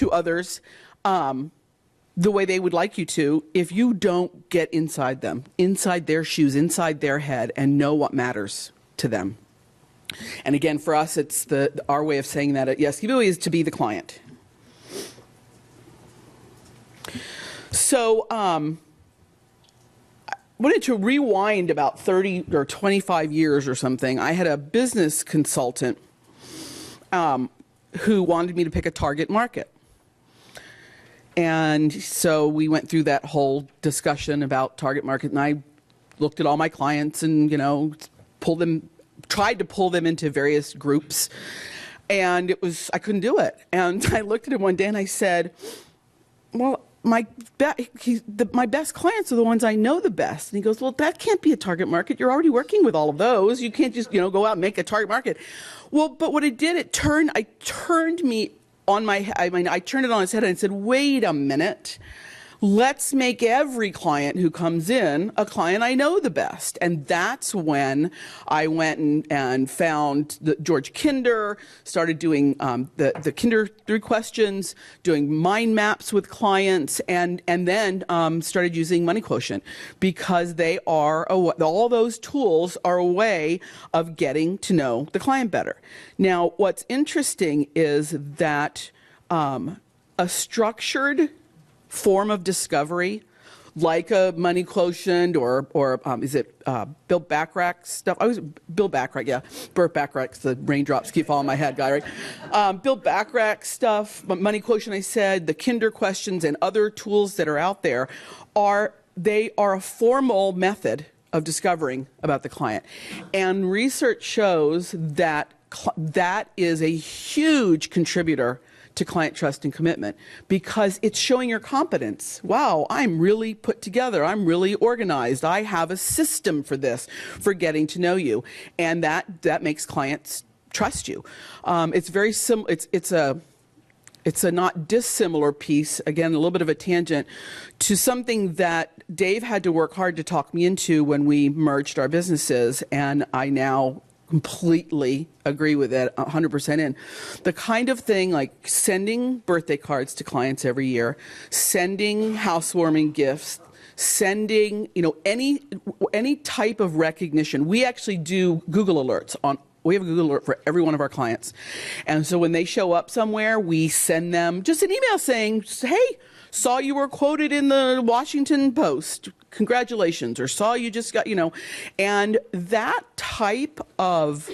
others the way they would like you to if you don't get inside them, inside their shoes, inside their head, and know what matters to them. And again, for us, it's our way of saying that at Yes Give Away is to be the client. So I wanted to rewind about 30 or 25 years or something. I had a business consultant who wanted me to pick a target market. And so we went through that whole discussion about target market, and I looked at all my clients and, tried to pull them into various groups. And I couldn't do it. And I looked at him one day and I said, well, my best clients are the ones I know the best. And he goes, well, that can't be a target market. You're already working with all of those. You can't just, go out and make a target market. Well, but what it did, I turned it on its head and said, wait a minute. Let's make every client who comes in a client I know the best. And that's when I went and found George Kinder, started doing the Kinder 3 questions, doing mind maps with clients, and then started using Money Quotient, because all those tools are a way of getting to know the client better. Now, what's interesting is that a structured form of discovery, like a Money Quotient or is it Bill Bacharach stuff? Bill Bacharach, yeah. Burt Bacharach's the raindrops keep falling on my head guy, right? Bill Bacharach stuff, Money Quotient, I said, the Kinder questions and other tools that are out there are a formal method of discovering about the client. And research shows that that is a huge contributor to client trust and commitment, because it's showing your competence. Wow, I'm really put together. I'm really organized. I have a system for this, for getting to know you. And that makes clients trust you. It's very similar. It's a not dissimilar piece, again, a little bit of a tangent, to something that Dave had to work hard to talk me into when we merged our businesses, and I now completely agree with it, 100% in. The kind of thing like sending birthday cards to clients every year, sending housewarming gifts, sending, any type of recognition. We actually do Google alerts we have a Google alert for every one of our clients. And so when they show up somewhere, we send them just an email saying, hey, saw you were quoted in the Washington Post. Congratulations. Or saw you just got, And that type of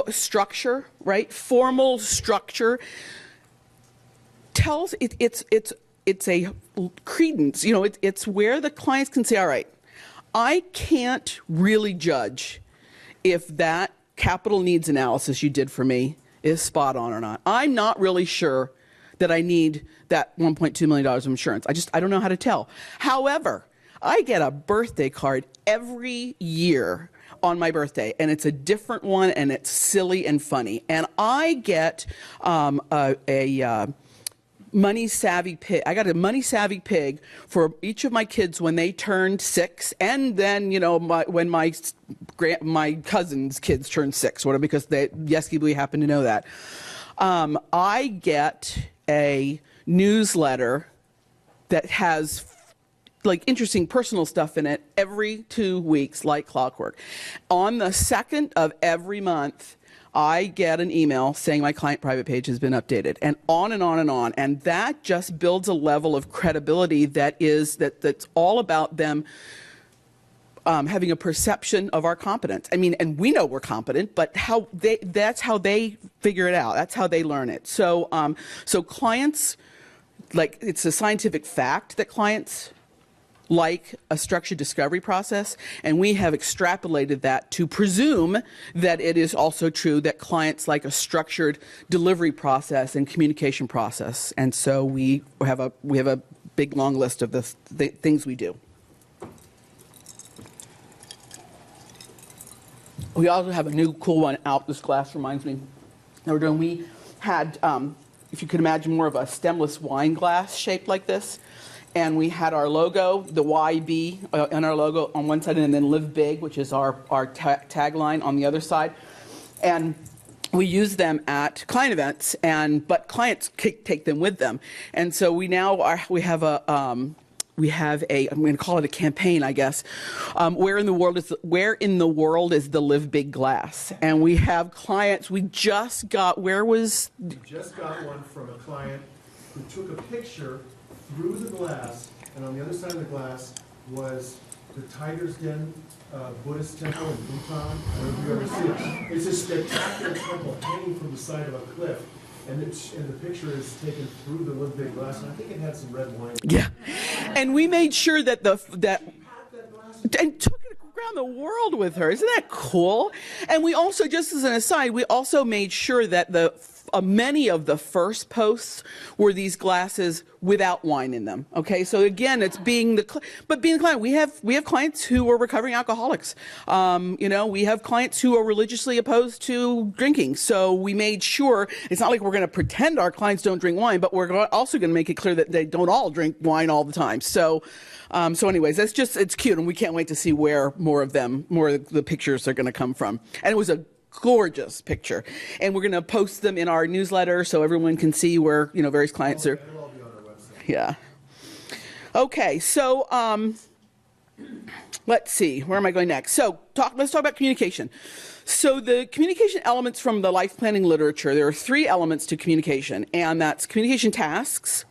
structure, right? Formal structure tells it's a credence. It's where the clients can say, all right, I can't really judge if that capital needs analysis you did for me is spot on or not. I'm not really sure that I need that $1.2 million of insurance. I don't know how to tell. However, I get a birthday card every year on my birthday, and it's a different one, and it's silly and funny. And I get a money savvy pig. I got a money savvy pig for each of my kids when they turned 6, and then when my cousin's kids turned 6, whatever, because we happen to know that. I get a newsletter that has like interesting personal stuff in it every 2 weeks, like clockwork. On the 2nd of every month, I get an email saying my client private page has been updated, and on and on and on. And that just builds a level of credibility that's all about them having a perception of our competence. I mean, and we know we're competent, but that's how they figure it out. That's how they learn it. So, so clients, like, it's a scientific fact that clients like a structured discovery process, and we have extrapolated that to presume that it is also true that clients like a structured delivery process and communication process. And so we have a big long list of the things we do. We also have a new cool one out. This glass reminds me that we're doing. We had, if you could imagine, more of a stemless wine glass shaped like this. And we had our logo, the YB, and our logo on one side, and then Live Big, which is our tagline on the other side. And we use them at client events, but clients take them with them. And so we now have a I'm going to call it a campaign, I guess. Where in the world is the Live Big glass? And we have clients. We just got. We
just got one from a client who took a picture through the glass, and on the other side of the glass was the Tiger's Den Buddhist temple in Bhutan. I don't know if you've ever seen it. It's a spectacular temple hanging from the side of a cliff, and the picture is taken through the Live Big glass, and I think it had some red wine.
Yeah, and we made sure that and took it around the world with her. Isn't that cool? And we also, just as an aside, we also made sure that many of the first posts were these glasses without wine in them. Okay, so again, it's being the client. We have clients who are recovering alcoholics. We have clients who are religiously opposed to drinking. So we made sure it's not like we're going to pretend our clients don't drink wine, but we're also going to make it clear that they don't all drink wine all the time. So, anyways, it's cute, and we can't wait to see where more of the pictures are going to come from. And it was a gorgeous picture, and we're going to post them in our newsletter so everyone can see where various clients are.
It'll all be on our website.
Yeah. Okay, so let's see, where am I going next? So let's talk about communication. So the communication elements from the life planning literature, there are 3 elements to communication, and that's communication tasks,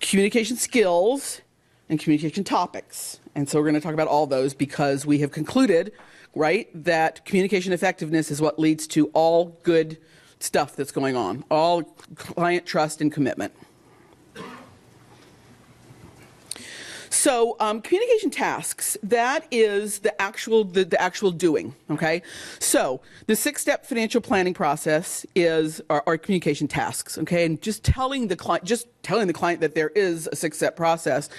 communication skills, and communication topics. And so we're going to talk about all those because we have concluded, right, that communication effectiveness is what leads to all good stuff that's going on, all client trust and commitment. So communication tasks, that is the actual doing, okay? So the 6-step financial planning process is our communication tasks, okay? And just telling the client that there is a 6-step process.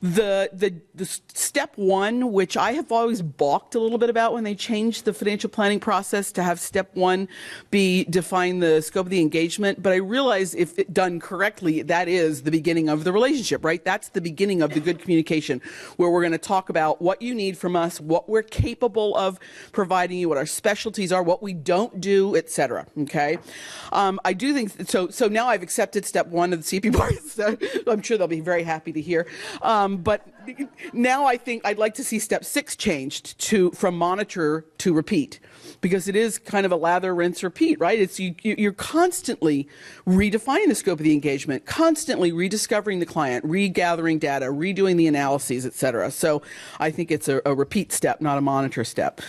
The step 1, which I have always balked a little bit about when they changed the financial planning process to have step 1 be define the scope of the engagement, but I realize if it done correctly, that is the beginning of the relationship, right? That's the beginning of the good communication, where we're going to talk about what you need from us, what we're capable of providing you, what our specialties are, what we don't do, etc. Okay, I do think so. So now I've accepted step 1 of the CP board. So I'm sure they'll be very happy to hear. But now I think I'd like to see step 6 changed from monitor to repeat, because it is kind of a lather, rinse, repeat, right? It's you're constantly redefining the scope of the engagement, constantly rediscovering the client, regathering data, redoing the analyses, etc. So I think it's a repeat step, not a monitor step.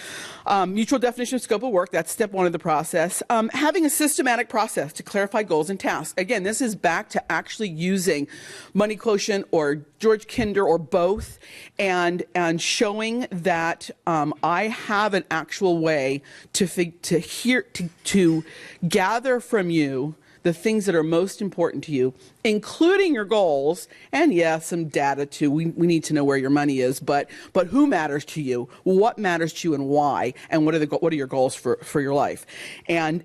Mutual definition of scope of work, that's step 1 of the process. Having a systematic process to clarify goals and tasks. Again, this is back to actually using Money Quotient or George Kinder or both growth and showing that I have an actual way to gather from you the things that are most important to you, including your goals, and yeah, some data too. We need to know where your money is, but who matters to you? What matters to you, and why? And what are your goals for your life? And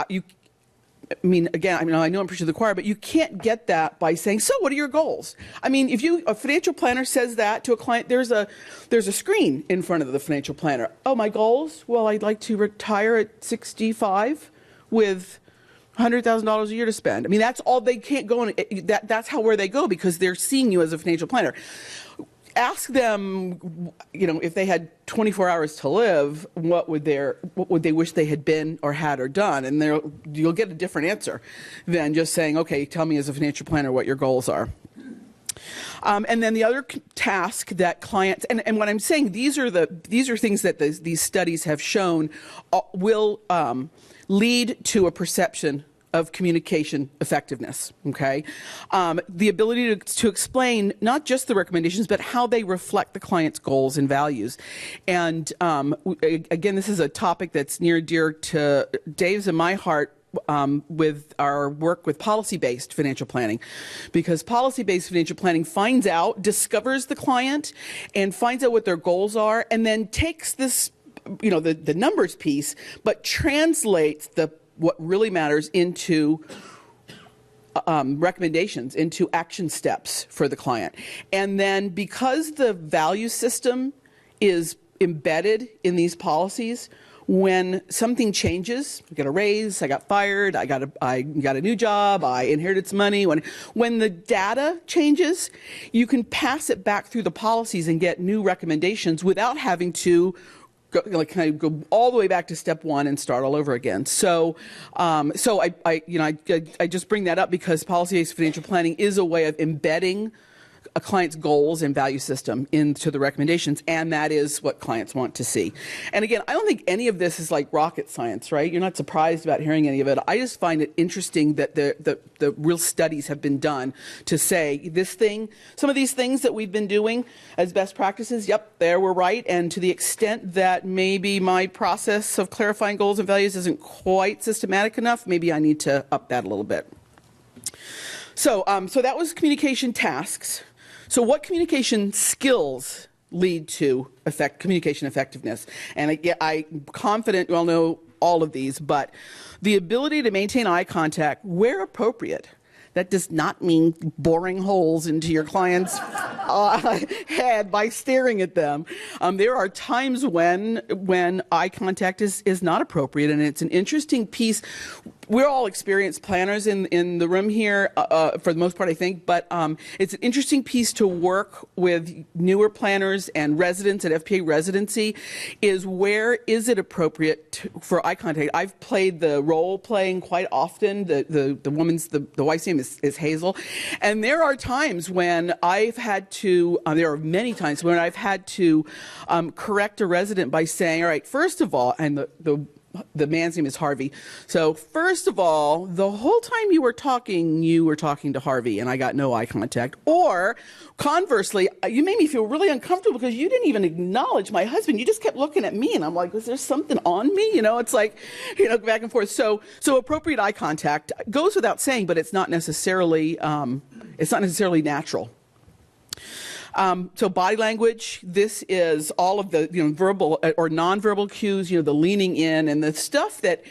you. I mean, again, I know I'm preaching to the choir, but you can't get that by saying, so what are your goals? I mean, if a financial planner says that to a client, there's a screen in front of the financial planner. Oh, my goals? Well, I'd like to retire at 65 with $100,000 a year to spend. I mean, that's all. They can't go on. That's where they go, because they're seeing you as a financial planner. Ask them, if they had 24 hours to live, what would they wish they had been or had or done? And you'll get a different answer than just saying, okay, tell me as a financial planner what your goals are. And then the other task that clients, and what I'm saying, these are things that these studies have shown will lead to a perception of communication effectiveness, okay? The ability to explain not just the recommendations, but how they reflect the client's goals and values. And again, this is a topic that's near and dear to Dave's and my heart, with our work with policy-based financial planning, because policy-based financial planning discovers the client and finds out what their goals are, and then takes this, the numbers piece, but translates what really matters into recommendations, into action steps for the client. And then because the value system is embedded in these policies, when something changes, I got a raise, I got fired, I got a new job, I inherited some money. When the data changes, you can pass it back through the policies and get new recommendations without having to go all the way back to step one and start all over again. So, I just bring that up because policy-based financial planning is a way of embedding a client's goals and value system into the recommendations, and that is what clients want to see. And again, I don't think any of this is like rocket science, right? You're not surprised about hearing any of it. I just find it interesting that the real studies have been done to say some of these things that we've been doing as best practices, yep, there we're right. And to the extent that maybe my process of clarifying goals and values isn't quite systematic enough, maybe I need to up that a little bit. So that was communication tasks. So what communication skills lead to communication effectiveness? And I'm confident you all know all of these, but the ability to maintain eye contact where appropriate. That does not mean boring holes into your client's head by staring at them. There are times when eye contact is not appropriate, and it's an interesting piece. We're all experienced planners in the room here, for the most part, I think, but it's an interesting piece to work with newer planners and residents at FPA residency, is where is it appropriate for eye contact? I've played the role playing quite often. The wife's name is Hazel, and there are times when I've had to, there are many times when I've had to correct a resident by saying, all right, first of all, and the man's name is Harvey. So first of all, the whole time you were talking to Harvey, and I got no eye contact. Or conversely, you made me feel really uncomfortable because you didn't even acknowledge my husband. You just kept looking at me, and I'm like, was there something on me? It's like, back and forth. So appropriate eye contact goes without saying, but it's not necessarily natural. So body language, this is all of the verbal or nonverbal cues, the leaning in and the stuff that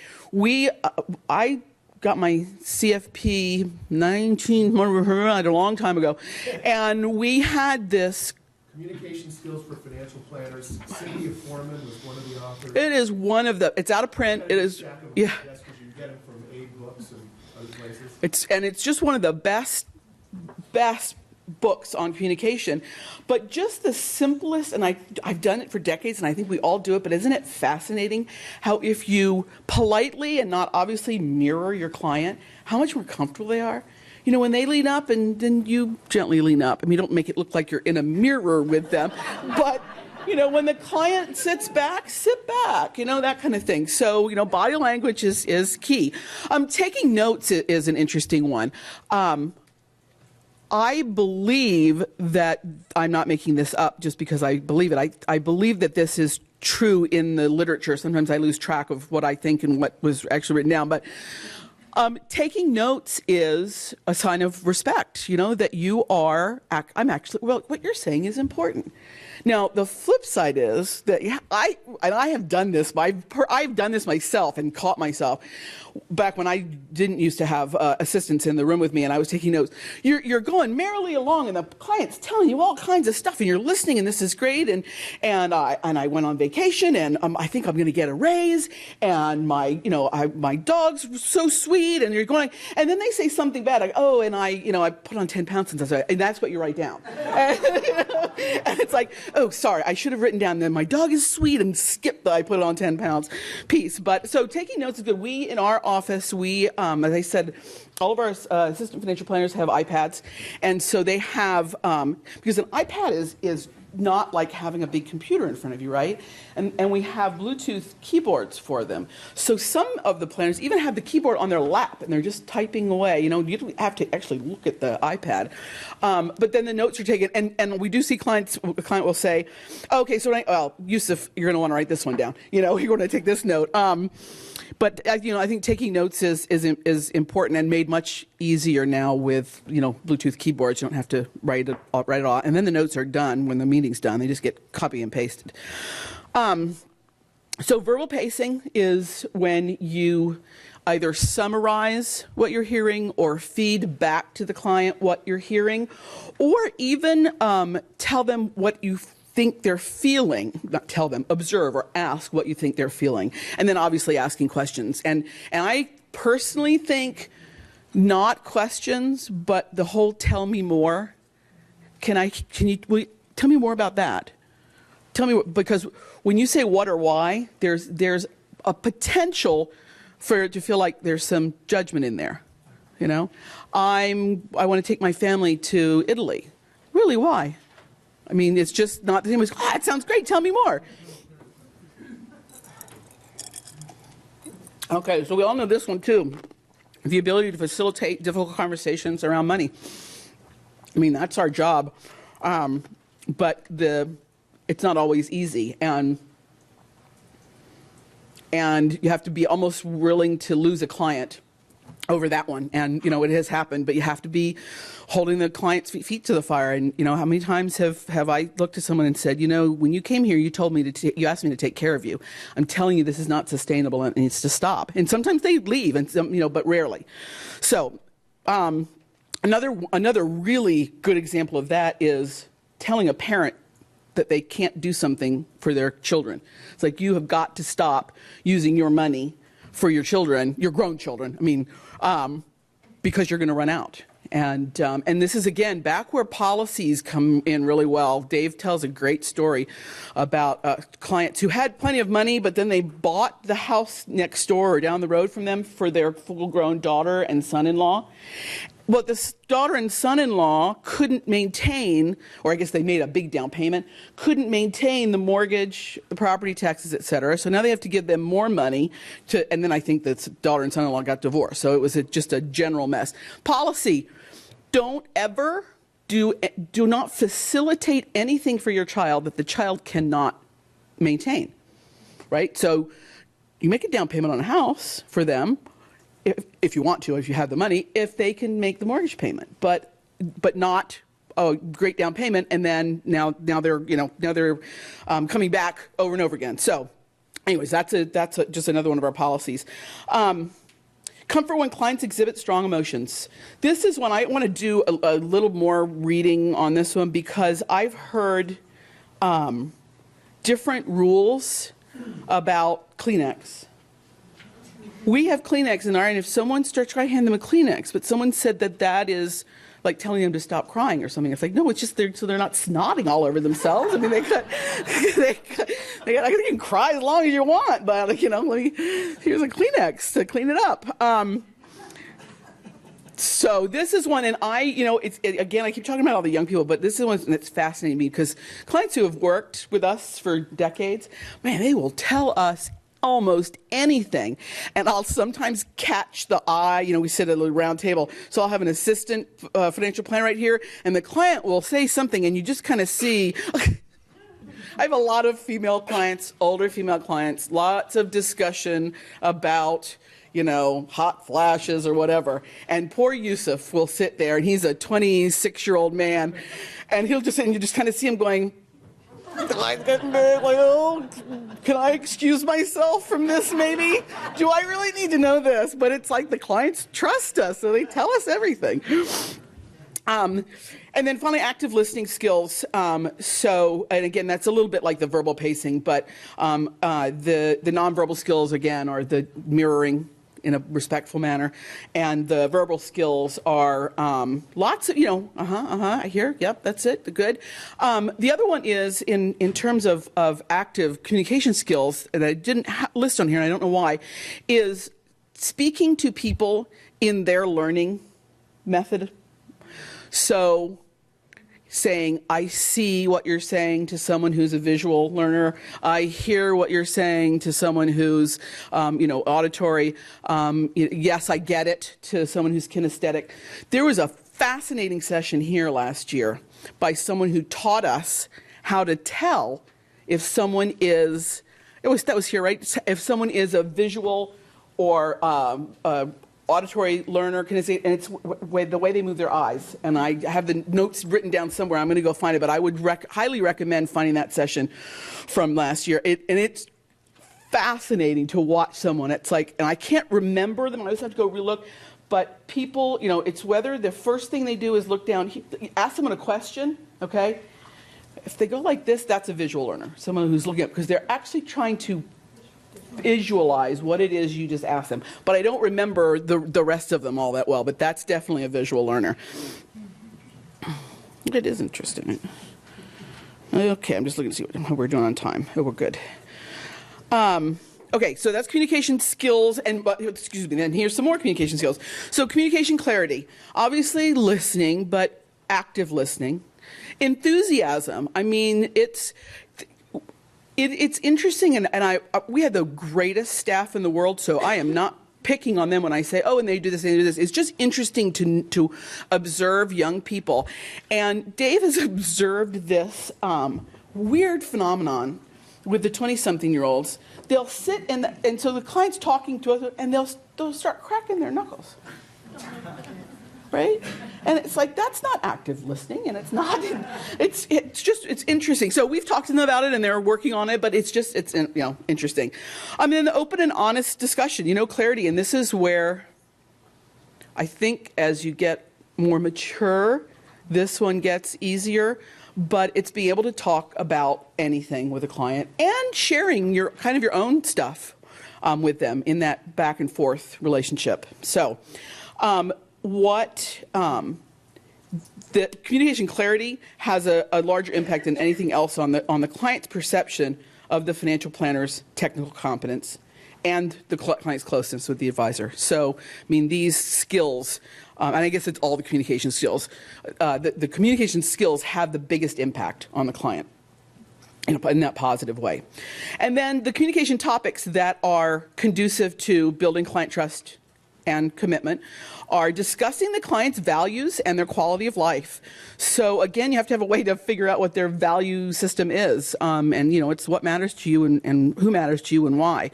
I got my CFP a long time ago, and we had this.
Communication skills for financial planners. Cynthia Foreman was one of the authors.
It is one of the. It's out of print. It is. Yeah.
Yes, because you get them from Aid Books and other places.
It's just one of the best books on communication, but just the simplest, and I've done it for decades, and I think we all do it, but isn't it fascinating how if you politely and not obviously mirror your client, how much more comfortable they are? When they lean up, and then you gently lean up. I mean, you don't make it look like you're in a mirror with them, but when the client sits back, sit back, that kind of thing. So, body language is key. Taking notes is an interesting one. I believe that, I'm not making this up just because I believe it. I believe that this is true in the literature. Sometimes I lose track of what I think and what was actually written down. But taking notes is a sign of respect, you know, that you are, I'm actually, well, what you're saying is important. Now, the flip side is that I have done this, I've done this myself and caught myself back when I didn't used to have assistants in the room with me and I was taking notes. You're going merrily along and the client's telling you all kinds of stuff and you're listening and this is great and I went on vacation and I think I'm going to get a raise and my dog's so sweet and you're going, and then they say something bad like, oh, and I put on 10 pounds since I started, and that's what you write down. And it's like, oh, sorry, I should have written down that my dog is sweet and skip the I put it on 10 pounds piece. But so taking notes is good. We, in our office, we, as I said, all of our assistant financial planners have iPads. And so they have, because an iPad is not like having a big computer in front of you, right? And we have Bluetooth keyboards for them. So some of the planners even have the keyboard on their lap and they're just typing away. You know, you don't have to actually look at the iPad. But then the notes are taken, and we do see clients, a client will say, okay, so Yusuf, you're going to want to write this one down. You know, you're going to take this note. But I think taking notes is important and made much easier now with Bluetooth keyboards. You don't have to write it all, and then the notes are done when the meeting's done. They just get copy and pasted. So verbal pacing is when you either summarize what you're hearing or feed back to the client what you're hearing, or even tell them what you think they're feeling, not tell them, observe or ask what you think they're feeling, and then obviously asking questions. And I personally think not questions, but the whole tell me more. Will you tell me more about that? Tell me, because when you say what or why, there's a potential for it to feel like there's some judgment in there. You know, I want to take my family to Italy. Really, why? I mean, it's just not the same as, it sounds great, tell me more. Okay, so we all know this one too. The ability to facilitate difficult conversations around money. I mean, that's our job. But it's not always easy. And you have to be almost willing to lose a client over that one. And, it has happened, but you have to be holding the client's feet to the fire. And, how many times have I looked at someone and said, when you came here, you told me you asked me to take care of you. I'm telling you, this is not sustainable and it needs to stop. And sometimes they leave, and but rarely. So, another really good example of that is telling a parent that they can't do something for their children. It's like, you have got to stop using your money for your children, your grown children, because you're going to run out. And this is, again, back where policies come in really well. Dave tells a great story about clients who had plenty of money, but then they bought the house next door or down the road from them for their full-grown daughter and son-in-law. Well, this daughter and son-in-law couldn't maintain, or I guess they made a big down payment, couldn't maintain the mortgage, the property taxes, et cetera. So now they have to give them more money and then I think that daughter and son-in-law got divorced. So it was just a general mess. Policy, do not facilitate anything for your child that the child cannot maintain, right? So you make a down payment on a house for them, if you want to, if you have the money, if they can make the mortgage payment, but not a great down payment, and then now they're coming back over and over again. So, anyways, that's just another one of our policies. Comfort when clients exhibit strong emotions. This is one I want to do a little more reading on this one, because I've heard different rules about Kleenex. We have Kleenex in our, and if someone starts trying to hand them a Kleenex, but someone said that is like telling them to stop crying or something. It's like, no, it's just so they're not snotting all over themselves. I mean, they can cry as long as you want, but here's a Kleenex to clean it up. So this is one, and again, I keep talking about all the young people, but this is one that's fascinating me, because clients who have worked with us for decades, man, they will tell us almost anything. And I'll sometimes catch the eye, we sit at a round table, so I'll have an assistant financial planner right here, and the client will say something, and you just kind of see. I have a lot of female clients, older female clients, lots of discussion about, hot flashes or whatever. And poor Yusuf will sit there, and he's a 26-year-old man, and he'll just sit, and you just kind of see him going, can I excuse myself from this maybe? Do I really need to know this? But it's like the clients trust us, so they tell us everything. And then finally, active listening skills. And again, that's a little bit like the verbal pacing, but the nonverbal skills, again, are the mirroring in a respectful manner. And the verbal skills are lots of, I hear, yep, that's it, good. The other one is, in terms of active communication skills, that I didn't list on here, and I don't know why, is speaking to people in their learning method. So saying, I see what you're saying to someone who's a visual learner. I hear what you're saying to someone who's, auditory. Yes, I get it to someone who's kinesthetic. There was a fascinating session here last year by someone who taught us how to tell if someone is, that was here, right? If someone is a visual or auditory learner, and it's the way they move their eyes. And I have the notes written down somewhere. I'm going to go find it, but I would highly recommend finding that session from last year. And it's fascinating to watch someone. It's like, and I can't remember them. I always have to go relook. But people, it's whether the first thing they do is look down, ask someone a question, okay? If they go like this, that's a visual learner, someone who's looking up, because they're actually trying to visualize what it is you just asked them. But I don't remember the rest of them all that well, but that's definitely a visual learner. It is interesting. Okay, I'm just looking to see how we're doing on time. Oh, we're good. Okay, so that's communication skills, and then here's some more communication skills. So communication clarity, obviously listening, but active listening. Enthusiasm, I mean, it's interesting, and we had the greatest staff in the world, so I am not picking on them when I say, oh, and they do this and they do this. It's just interesting to observe young people. And Dave has observed this weird phenomenon with the 20-something-year-olds. They'll sit, and so the client's talking to us, and they'll start cracking their knuckles. Right? And it's like, that's not active listening, and it's not, it's interesting. So we've talked to them about it, and they're working on it, but it's interesting. I mean, the open and honest discussion, clarity, and this is where I think as you get more mature, this one gets easier, but it's being able to talk about anything with a client and sharing your own stuff with them in that back and forth relationship. So, the communication clarity has a larger impact than anything else on the client's perception of the financial planner's technical competence and the client's closeness with the advisor. So, I mean, these skills, and I guess it's all the communication skills, the communication skills have the biggest impact on the client in that positive way. And then the communication topics that are conducive to building client trust and commitment are discussing the client's values and their quality of life. So again, you have to have a way to figure out what their value system is. And it's what matters to you and who matters to you and why.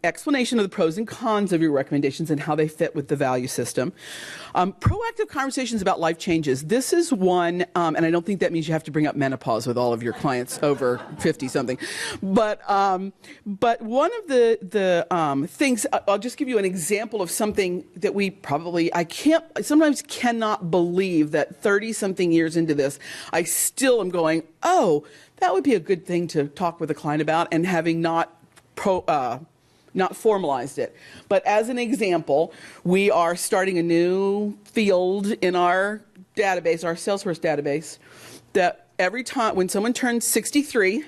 Explanation of the pros and cons of your recommendations and how they fit with the value system. Proactive conversations about life changes. This is one, and I don't think that means you have to bring up menopause with all of your clients over 50-something. But one of the things, I'll just give you an example of something that sometimes cannot believe that 30-something years into this, I still am going, oh, that would be a good thing to talk with a client about, and having not formalized it. But as an example, we are starting a new field in our database, our Salesforce database, that every time when someone turns 63,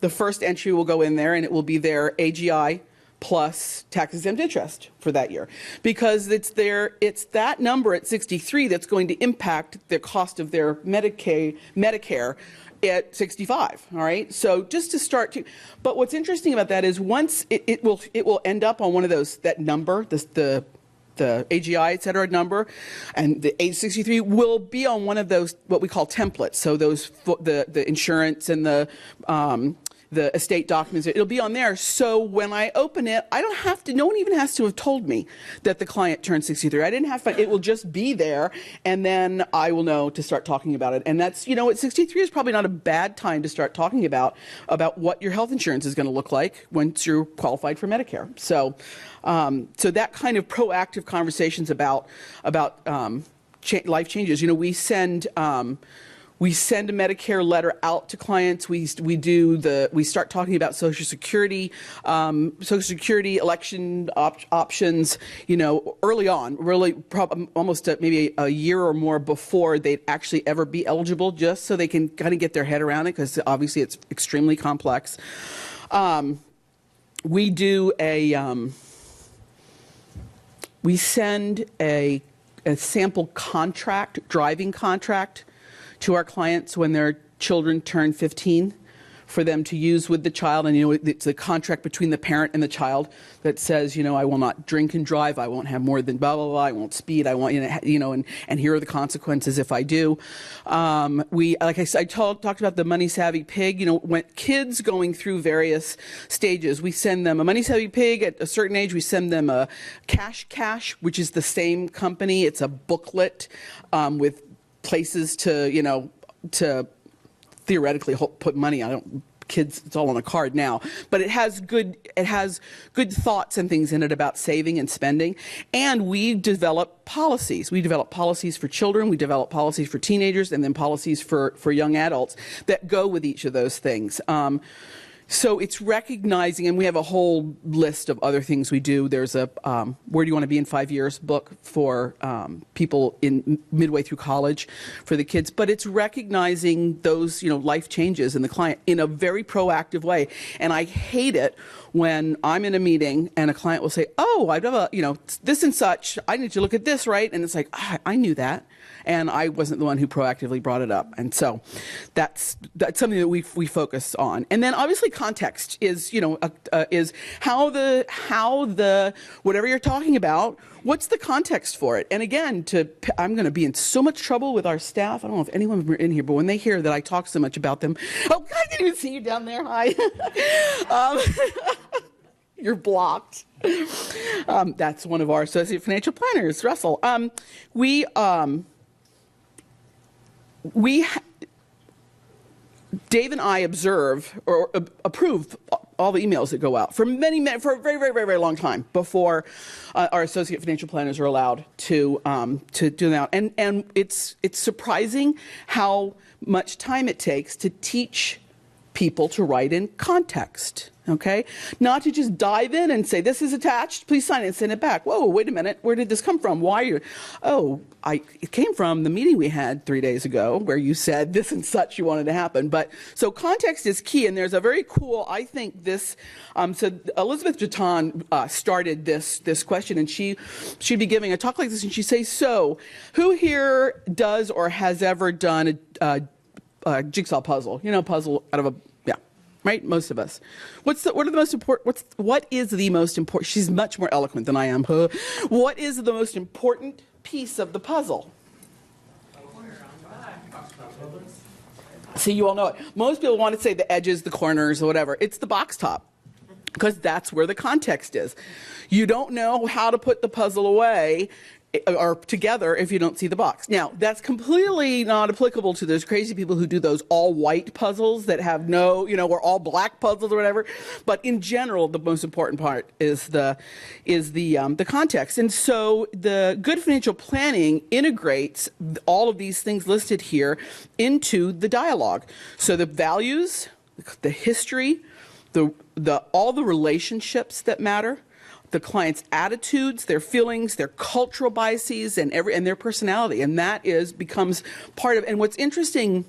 the first entry will go in there, and it will be their AGI plus tax-exempt interest for that year. Because it's that number at 63 that's going to impact the cost of their Medicare at 65. All right. So just to start to, but what's interesting about that is once it will end up on one of those, that number, the AGI, et cetera, number, and the age 63 will be on one of those, what we call templates. So those, the insurance and the estate documents, it'll be on there. So when I open it, I don't have to, no one even has to have told me that the client turned 63. I didn't have to, it will just be there, and then I will know to start talking about it. And that's, you know, at 63 is probably not a bad time to start talking about what your health insurance is going to look like once you're qualified for Medicare. So, so that kind of proactive conversations about life changes. You know, we send a Medicare letter out to clients. We start talking about Social Security election options. You know, early on, really, almost maybe a year or more before they'd actually ever be eligible, just so they can kind of get their head around it, because obviously it's extremely complex. We do we send a sample contract, driving contract, to our clients when their children turn 15, for them to use with the child. And, you know, it's a contract between the parent and the child that says, you know, I will not drink and drive, I won't have more than blah, blah, blah, I won't speed, I won't, and here are the consequences if I do. Like I said, I talked about the Money Savvy Pig. You know, when kids going through various stages, we send them a Money Savvy Pig. At a certain age, we send them a Cash, which is the same company. It's a booklet with places to, you know, to theoretically put money. I don't, kids, it's all on a card now, but it has good thoughts and things in it about saving and spending. And we develop policies. We develop policies for children, we develop policies for teenagers, and then policies for young adults that go with each of those things. So it's recognizing, and we have a whole list of other things we do. There's a Where Do You Want to Be in 5 Years book for people in midway through college for the kids. But it's recognizing those, you know, life changes in the client in a very proactive way. And I hate it when I'm in a meeting and a client will say, oh, I've done you know, this and such, I need to look at this, right? And it's like, I knew that, and I wasn't the one who proactively brought it up. And so that's something that we focus on. And then obviously context is, you know, is how the whatever you're talking about, what's the context for it? And again, I'm going to be in so much trouble with our staff. I don't know if anyone's in here, but when they hear that I talk so much about them, oh, I didn't even see you down there. Hi. You're blocked. That's one of our associate financial planners, Russell. Dave and I observe or approve all the emails that go out for for a very, very, very, very long time before our associate financial planners are allowed to do that. And it's surprising how much time it takes to teach people to write in context. Okay, not to just dive in and say, this is attached, please sign it and send it back. Whoa, wait a minute, where did this come from? Why are you? Oh, it came from the meeting we had 3 days ago where you said this and such you wanted to happen. But so context is key, and there's a very cool, I think this, so Elizabeth Jatan started this question, and she'd be giving a talk like this, and she'd say, so who here does or has ever done a jigsaw puzzle? You know, puzzle out of a, right? Most of us. What is the most important? She's much more eloquent than I am. What is the most important piece of the puzzle? See, you all know it. Most people want to say the edges, the corners, or whatever. It's the box top, because that's where the context is. You don't know how to put the puzzle away or together if you don't see the box. Now, that's completely not applicable to those crazy people who do those all white puzzles that have no, you know, or all black puzzles or whatever. But in general, the most important part is the context. And so the good financial planning integrates all of these things listed here into the dialogue. So the values, the history, all the relationships that matter, the client's attitudes, their feelings, their cultural biases, and their personality, and that becomes part of. And what's interesting,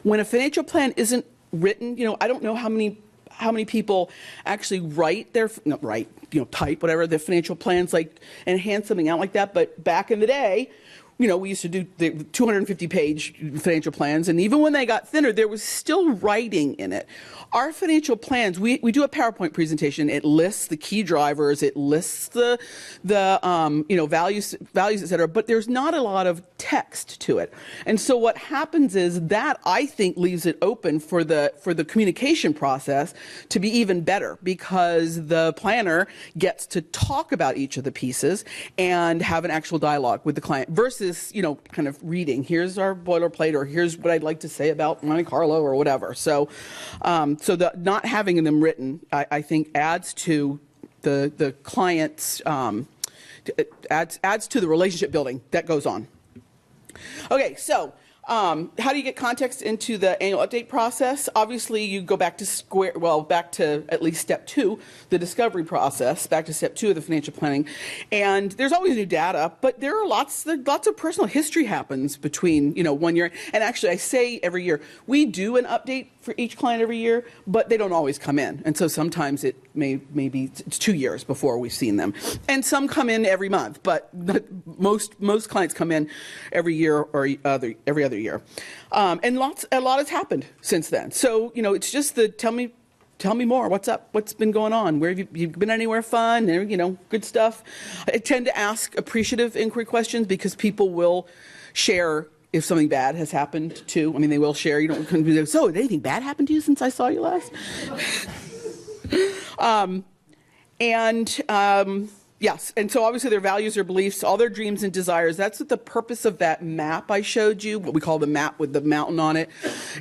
when a financial plan isn't written, you know, I don't know how many people actually type whatever the financial plans, like, and hand something out like that. But back in the day, we used to do the 250-page financial plans, and even when they got thinner, there was still writing in it. Our financial plans, we do a PowerPoint presentation. It lists the key drivers, it lists the values, et cetera, but there's not a lot of text to it. And so what happens is that, I think, leaves it open for the communication process to be even better, because the planner gets to talk about each of the pieces and have an actual dialogue with the client versus, kind of reading, here's our boilerplate, or here's what I'd like to say about Monte Carlo or whatever. So the not having them written, I think, adds to the client's, adds to the relationship building that goes on. Okay, so how do you get context into the annual update process? Obviously, you go back to back to at least step 2, the discovery process, back to step 2 of the financial planning. And there's always new data, but there are lots of personal history happens between, 1 year. And actually, I say every year, we do an update for each client every year, but they don't always come in. And so sometimes it maybe it's 2 years before we've seen them. And some come in every month, but most clients come in every year or every other year. And a lot has happened since then. So, it's just tell me more. What's up? What's been going on? Where have you been anywhere fun? Good stuff. I tend to ask appreciative inquiry questions because people will share if something bad has happened too. I mean, they will share. You don't be like, so did anything bad happen to you since I saw you last? Yes, and so obviously their values, their beliefs, all their dreams and desires. That's what the purpose of that map I showed you, what we call the map with the mountain on it,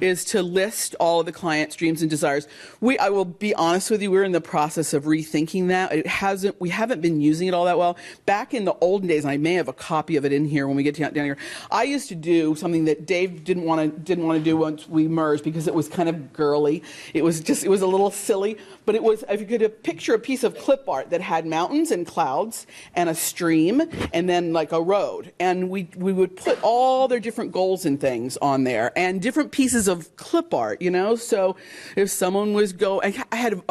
is to list all of the client's dreams and desires. I will be honest with you, we're in the process of rethinking that. We haven't been using it all that well. Back in the olden days, and I may have a copy of it in here when we get down here, I used to do something that Dave didn't want to do once we merged because it was kind of girly. It was a little silly, but it was, if you could picture a piece of clip art that had mountains and clouds and a stream and then like a road, and we would put all their different goals and things on there and different pieces of clip art, so if someone was I had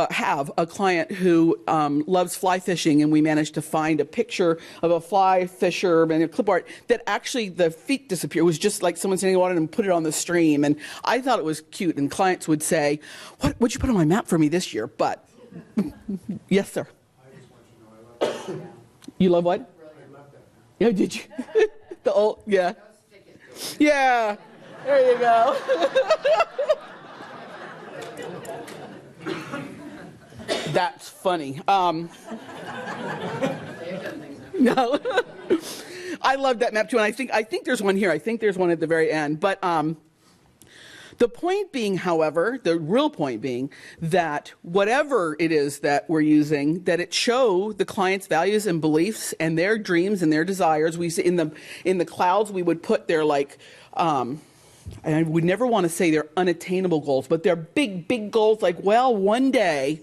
have a client who loves fly fishing, and we managed to find a picture of a fly fisher and a clip art that actually the feet disappeared. It was just like someone standing on it and put it on the stream, and I thought it was cute, and clients would say, what'd you put on my map for me this year? But yes, sir. You love what?
I love that.
Yeah, did you? The old, yeah. Yeah, there you go. That's funny. No. I love that map too, and I think there's one here. I think there's one at the very end. But the point being, however, the real point being that whatever it is that we're using, that it show the client's values and beliefs and their dreams and their desires. We see in the clouds, we would put their and I would never want to say they're unattainable goals, but they're big goals. Like, well, one day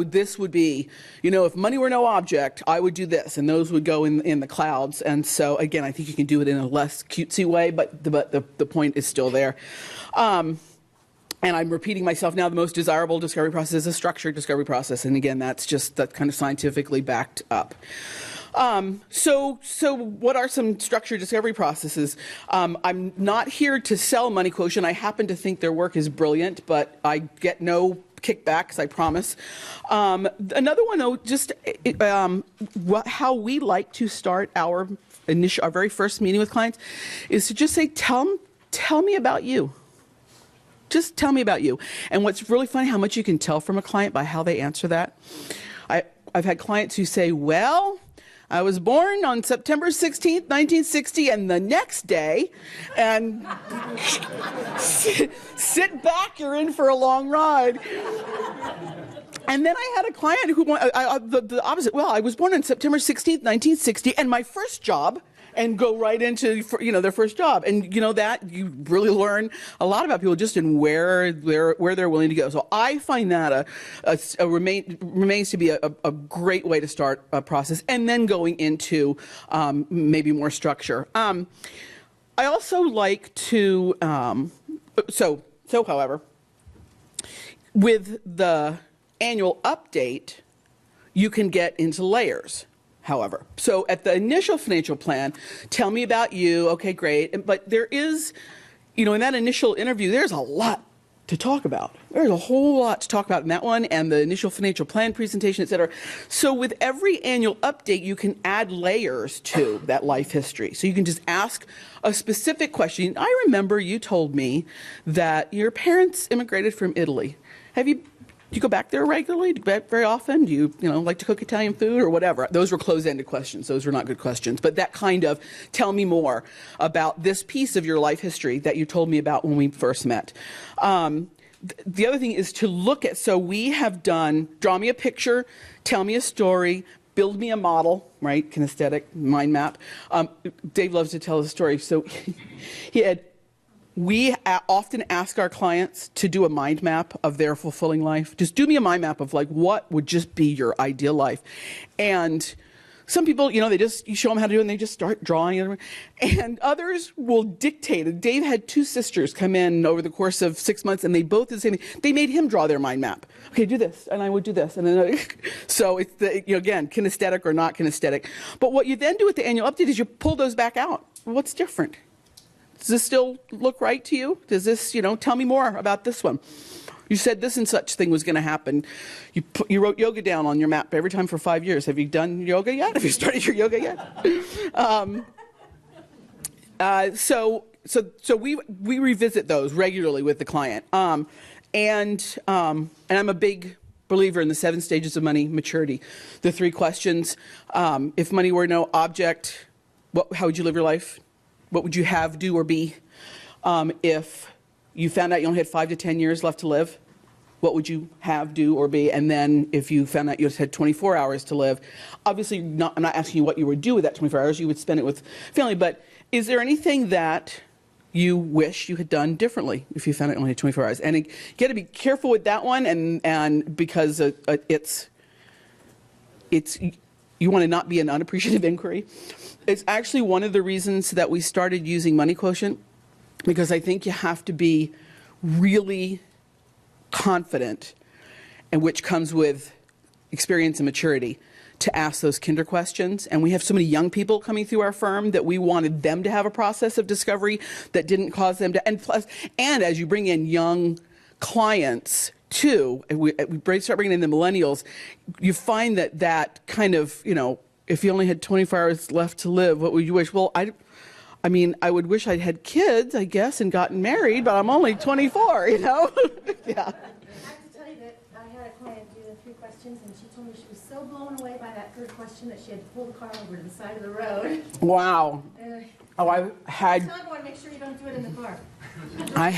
this would be, if money were no object, I would do this, and those would go in the clouds. And so again, I think you can do it in a less cutesy way, but the point is still there. And I'm repeating myself now, the most desirable discovery process is a structured discovery process. And again, that's kind of scientifically backed up. So what are some structured discovery processes? I'm not here to sell Money Quotient. I happen to think their work is brilliant, but I get no kickbacks, I promise. Another one, though, just how we like to start our very first meeting with clients is to just say, tell me about you. Just tell me about you. And what's really funny, how much you can tell from a client by how they answer that. I've had clients who say, well, I was born on September 16th, 1960, and the next day, and sit back, you're in for a long ride. And then I had a client who, the opposite, well, I was born on September 16th, 1960, and my first job, and go right into, their first job. And that you really learn a lot about people just in where they're willing to go. So I find that remains to be a great way to start a process, and then going into maybe more structure. I also like to, however, with the annual update, you can get into layers. however. So at the initial financial plan, tell me about you. Okay, great. But there is, you know, in that initial interview, there's a lot to talk about. There's a whole lot to talk about in that one, and the initial financial plan presentation, et cetera. So with every annual update, you can add layers to that life history. So you can just ask a specific question. I remember you told me that your parents immigrated from Italy. Do you go back there regularly? Do you go back very often? Do you like to cook Italian food or whatever? Those were closed-ended questions. Those were not good questions. But that kind of, tell me more about this piece of your life history that you told me about when we first met. The other thing is to look at, so we have done, draw me a picture, tell me a story, build me a model, right, kinesthetic, mind map. Dave loves to tell a story. So we often ask our clients to do a mind map of their fulfilling life. Just do me a mind map of like what would just be your ideal life. And some people, you show them how to do it and they just start drawing it. And others will dictate it. Dave had 2 sisters come in over the course of 6 months and they both did the same thing. They made him draw their mind map. Okay, do this, and I would do this. And then, so it's, again, kinesthetic or not kinesthetic. But what you then do with the annual update is you pull those back out. What's different? Does this still look right to you? Does this, tell me more about this one. You said this and such thing was going to happen. You wrote yoga down on your map every time for 5 years. Have you done yoga yet? Have you started your yoga yet? So we revisit those regularly with the client. And I'm a big believer in the 7 stages of money maturity. The 3 questions. If money were no object, how would you live your life? What would you have, do, or be? If you found out you only had 5 to 10 years left to live, what would you have, do, or be? And then if you found out you just had 24 hours to live, obviously I'm not asking you what you would do with that 24 hours. You would spend it with family. But is there anything that you wish you had done differently if you found out you only had 24 hours? And you got to be careful with that one, and because it's you want to not be an unappreciative inquiry. It's actually one of the reasons that we started using money quotient, because I think you have to be really confident, and which comes with experience and maturity, to ask those kinder questions. And we have so many young people coming through our firm that we wanted them to have a process of discovery that didn't cause them to, and as you bring in young clients too, and we start bringing in the millennials, you find that kind of, if you only had 24 hours left to live, what would you wish? Well, I would wish I'd had kids, I guess, and gotten married, but I'm only 24, Yeah.
I have to tell you that I had a client do the 3 questions, and she told me she was so blown away by that 3rd question that she had to pull the car over to the side of the road.
Wow. I had.
Tell everyone, make sure you don't do it in the car.
I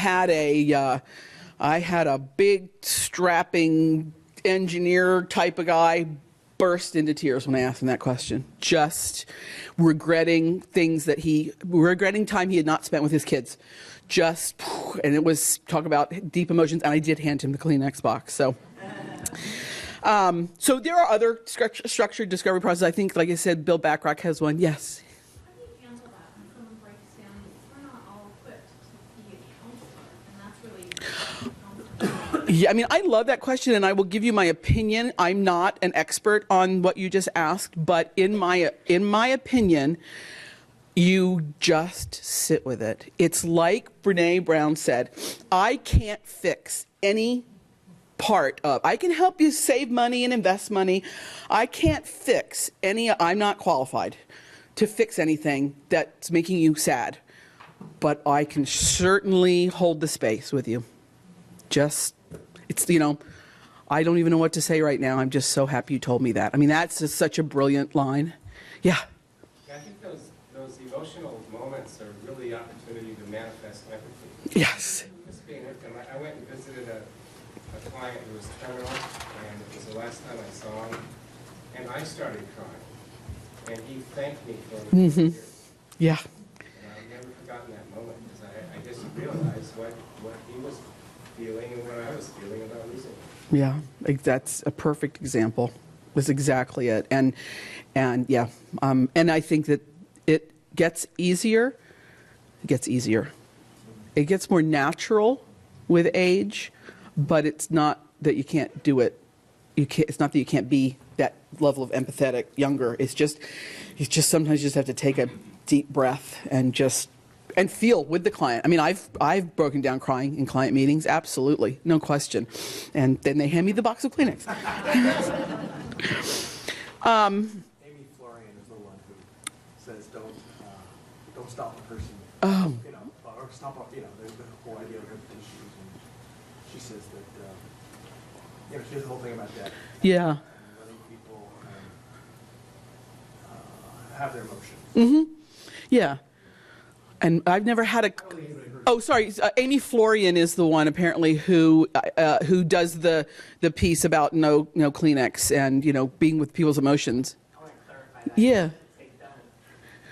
had a big, strapping engineer type of guy burst into tears when I asked him that question. Just regretting time he had not spent with his kids. And it was, talk about deep emotions, and I did hand him the Kleenex box. So there are other structured discovery processes. I think, like I said, Bill Backrack has one. Yes?
How do you handle that when someone breaks down? We're not all equipped to be a counselor, and that's really
Yeah, I love that question, and I will give you my opinion. I'm not an expert on what you just asked, but in my opinion, you just sit with it. It's like Brene Brown said, I can't fix any part of, I can help you save money and invest money. I can't fix I'm not qualified to fix anything that's making you sad, but I can certainly hold the space with you. I don't even know what to say right now. I'm just so happy you told me that. That's just such a brilliant line. Yeah.
I think those emotional moments are really opportunity to manifest empathy.
Yes.
Just being with them. I went and visited a client who was terminal, and it was the last time I saw him, and I started crying, and he thanked me for the years.
Yeah.
And I've never forgotten that moment, because I just realized what he was feeling and what I was feeling about losing him.
Yeah, that's a perfect example. That's exactly it. And yeah, and I think that it gets easier. It gets easier. It gets more natural with age, but it's not that you can't do it. It's not that you can't be that level of empathetic younger. It's just, you just sometimes just have to take a deep breath and just, and feel with the client. I mean, I've broken down crying in client meetings, absolutely, no question. And then they hand me the box of Kleenex.
Amy Florian is the one who says don't stop a person.
Oh.
You know, or stop. You know, there's the whole idea of repetitions, and she says that you know, she does the whole thing about that.
Yeah.
And letting people have their emotions.
Mm-hmm. Yeah. And I've never had a. Oh, sorry. Amy Florian is the one apparently who does the piece about no Kleenex and being with people's emotions.
I want to clarify that.
Yeah.
Say don't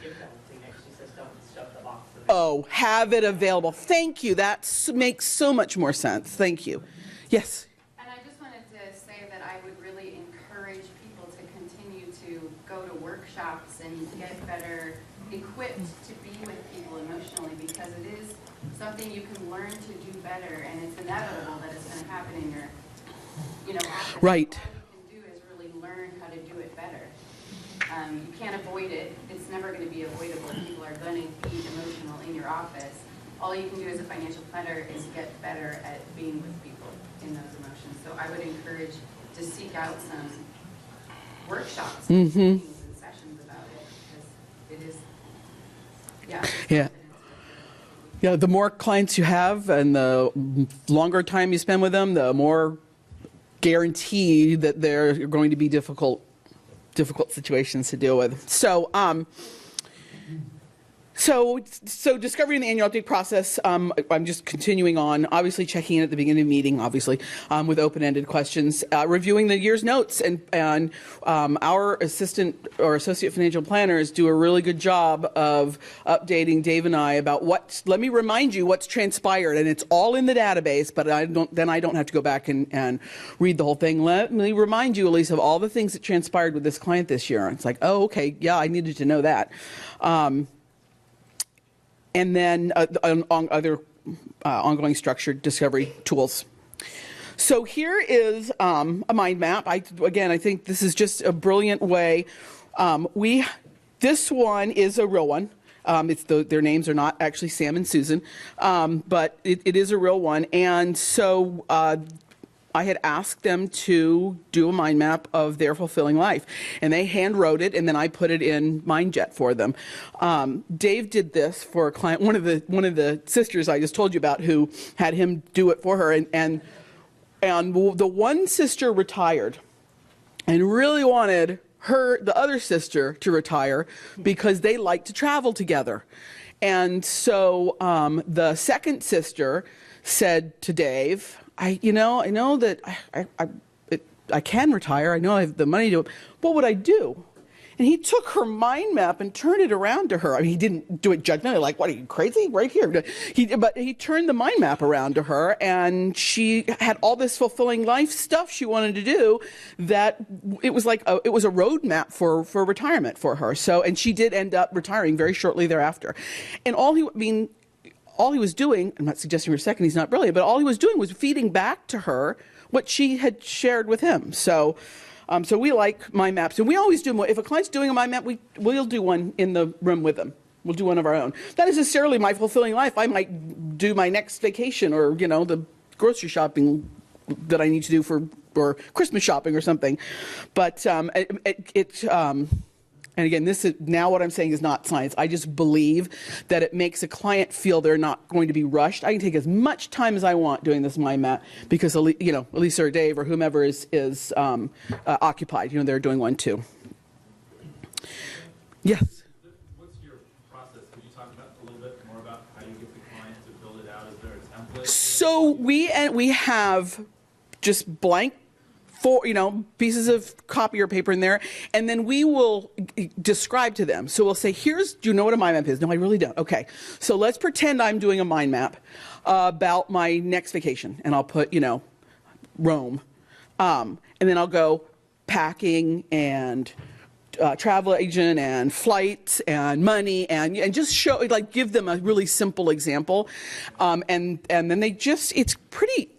give them Kleenex. She says don't shove the box.
Oh, have it available. Thank you. That makes so much more sense. Thank you. Yes.
And I just wanted to say that I would really encourage people to continue to go to workshops and get better equipped to be with people emotionally, because it is something you can learn to do better, and it's inevitable that it's going to happen in your, office.
Right.
All you can do is really learn how to do it better. You can't avoid it. It's never going to be avoidable. People are going to be emotional in your office. All you can do as a financial planner is get better at being with people in those emotions. So I would encourage to seek out some workshops and meetings and sessions about it, because it is,
Yeah. Yeah, the more clients you have and the longer time you spend with them, the more guaranteed that they're going to be difficult situations to deal with. So discovering the annual update process, I'm just continuing on, obviously checking in at the beginning of the meeting, obviously, with open-ended questions, reviewing the year's notes, and our assistant or associate financial planners do a really good job of updating Dave and I about let me remind you what's transpired, and it's all in the database, but I don't have to go back and read the whole thing. Let me remind you, Elise, of all the things that transpired with this client this year. It's like, oh, okay, yeah, I needed to know that. And then on other ongoing structured discovery tools. So here is a mind map. I think this is just a brilliant way. This one is a real one. Their names are not actually Sam and Susan, but it is a real one. And so I had asked them to do a mind map of their fulfilling life, and they hand wrote it, and then I put it in MindJet for them. Dave did this for a client, one of the sisters I just told you about, who had him do it for her, and the one sister retired, and really wanted the other sister to retire because they like to travel together, and so the second sister said to Dave, I know that I can retire. I know I have the money to. What would I do? And he took her mind map and turned it around to her. I mean, he didn't do it judgmentally, like, what, are you crazy? Right here. But he turned the mind map around to her, and she had all this fulfilling life stuff she wanted to do that it was like it was a roadmap for retirement for her. So, and she did end up retiring very shortly thereafter. And all he was doing, I'm not suggesting for a second he's not brilliant, but all he was doing was feeding back to her what she had shared with him. So we like mind maps, and we always do. If a client's doing a mind map, we'll do one in the room with them. We'll do one of our own. Not necessarily my fulfilling life. I might do my next vacation, or the grocery shopping that I need to do or Christmas shopping or something. But and again, this is now what I'm saying is not science. I just believe that it makes a client feel they're not going to be rushed. I can take as much time as I want doing this mind map because Elisa or Dave or whomever is occupied. They're doing one too. Yes.
What's your process? Could you talk a little bit more about how you get the client to build it out? Is there a template?
So we have just blank pieces of copy or paper in there, and then we will describe to them. So we'll say, do you know what a mind map is? No, I really don't. Okay, so let's pretend I'm doing a mind map about my next vacation, and I'll put, Rome. And then I'll go packing and travel agent and flights and money and just give them a really simple example. And then it's pretty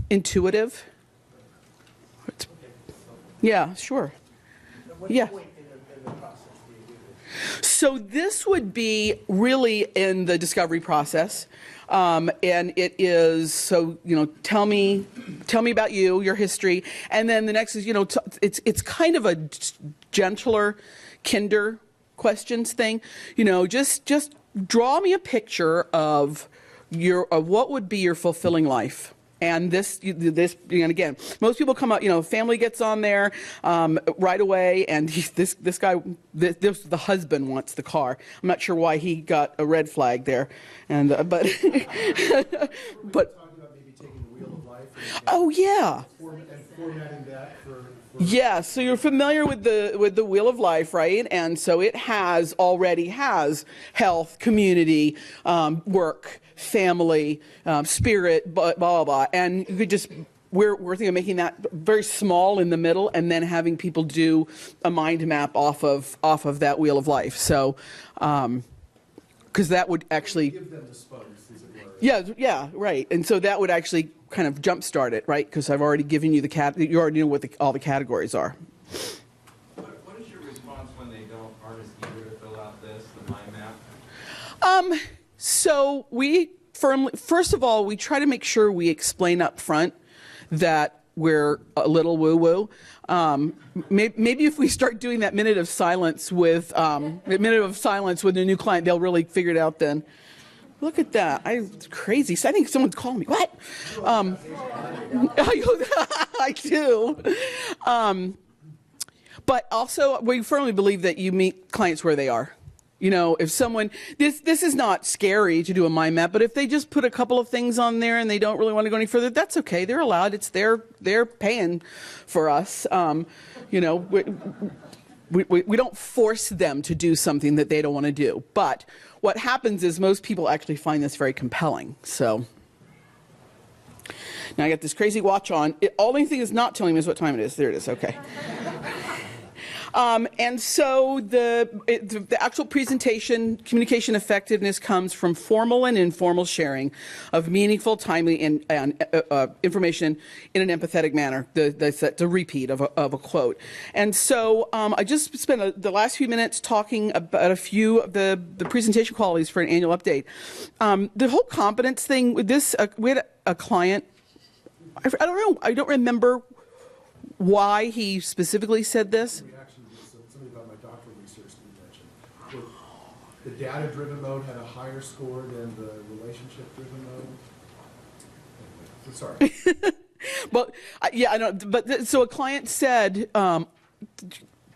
intuitive. Yeah, sure.
What
Yeah.
point in the process do you do this?
So this would be really in the discovery process. And it is, so, tell me about you, your history. And then the next is, it's kind of a gentler kinder questions thing. Just draw me a picture of what would be your fulfilling life. And this, and again, most people come out, family gets on there right away, and this guy, the husband wants the car. I'm not sure why he got a red flag there, and but but
Talking about maybe taking the wheel of life
oh yeah.
and formatting that for
Yeah, so you're familiar with the Wheel of Life, right? And so it already has health, community, work, family, spirit, blah, blah, blah. And you could we're thinking of making that very small in the middle and then having people do a mind map off of that Wheel of Life. So, because that would actually
give them the spokes, as it were.
Yeah, right. And so that would actually kind of jumpstart it, right? Because I've already given you you already know what all the categories are.
What is your response when they aren't as eager to fill out the mind map?
So first of all, we try to make sure we explain up front that we're a little woo-woo. Maybe if we start doing that minute of silence with the new client, they'll really figure it out then. Look at that. It's crazy. So I think someone's calling me. What? I do. But also, we firmly believe that you meet clients where they are. If someone, this is not scary to do a mind map, but if they just put a couple of things on there and they don't really want to go any further, that's okay. They're allowed. They're paying for us. We don't force them to do something that they don't want to do. But what happens is most people actually find this very compelling. So now I got this crazy watch on. Only thing it's not telling me is what time it is. There it is. Okay. And so the actual presentation, communication effectiveness comes from formal and informal sharing of meaningful, timely, and information in an empathetic manner. That's a repeat of a quote. And so I just spent the last few minutes talking about a few of the presentation qualities for an annual update. The whole competence thing with this, we had a client, I don't know, I don't remember why he specifically said this.
Something about my doctoral research that you mentioned. The data-driven mode had a higher score than the relationship-driven mode. Sorry.
But yeah, I know. But so a client said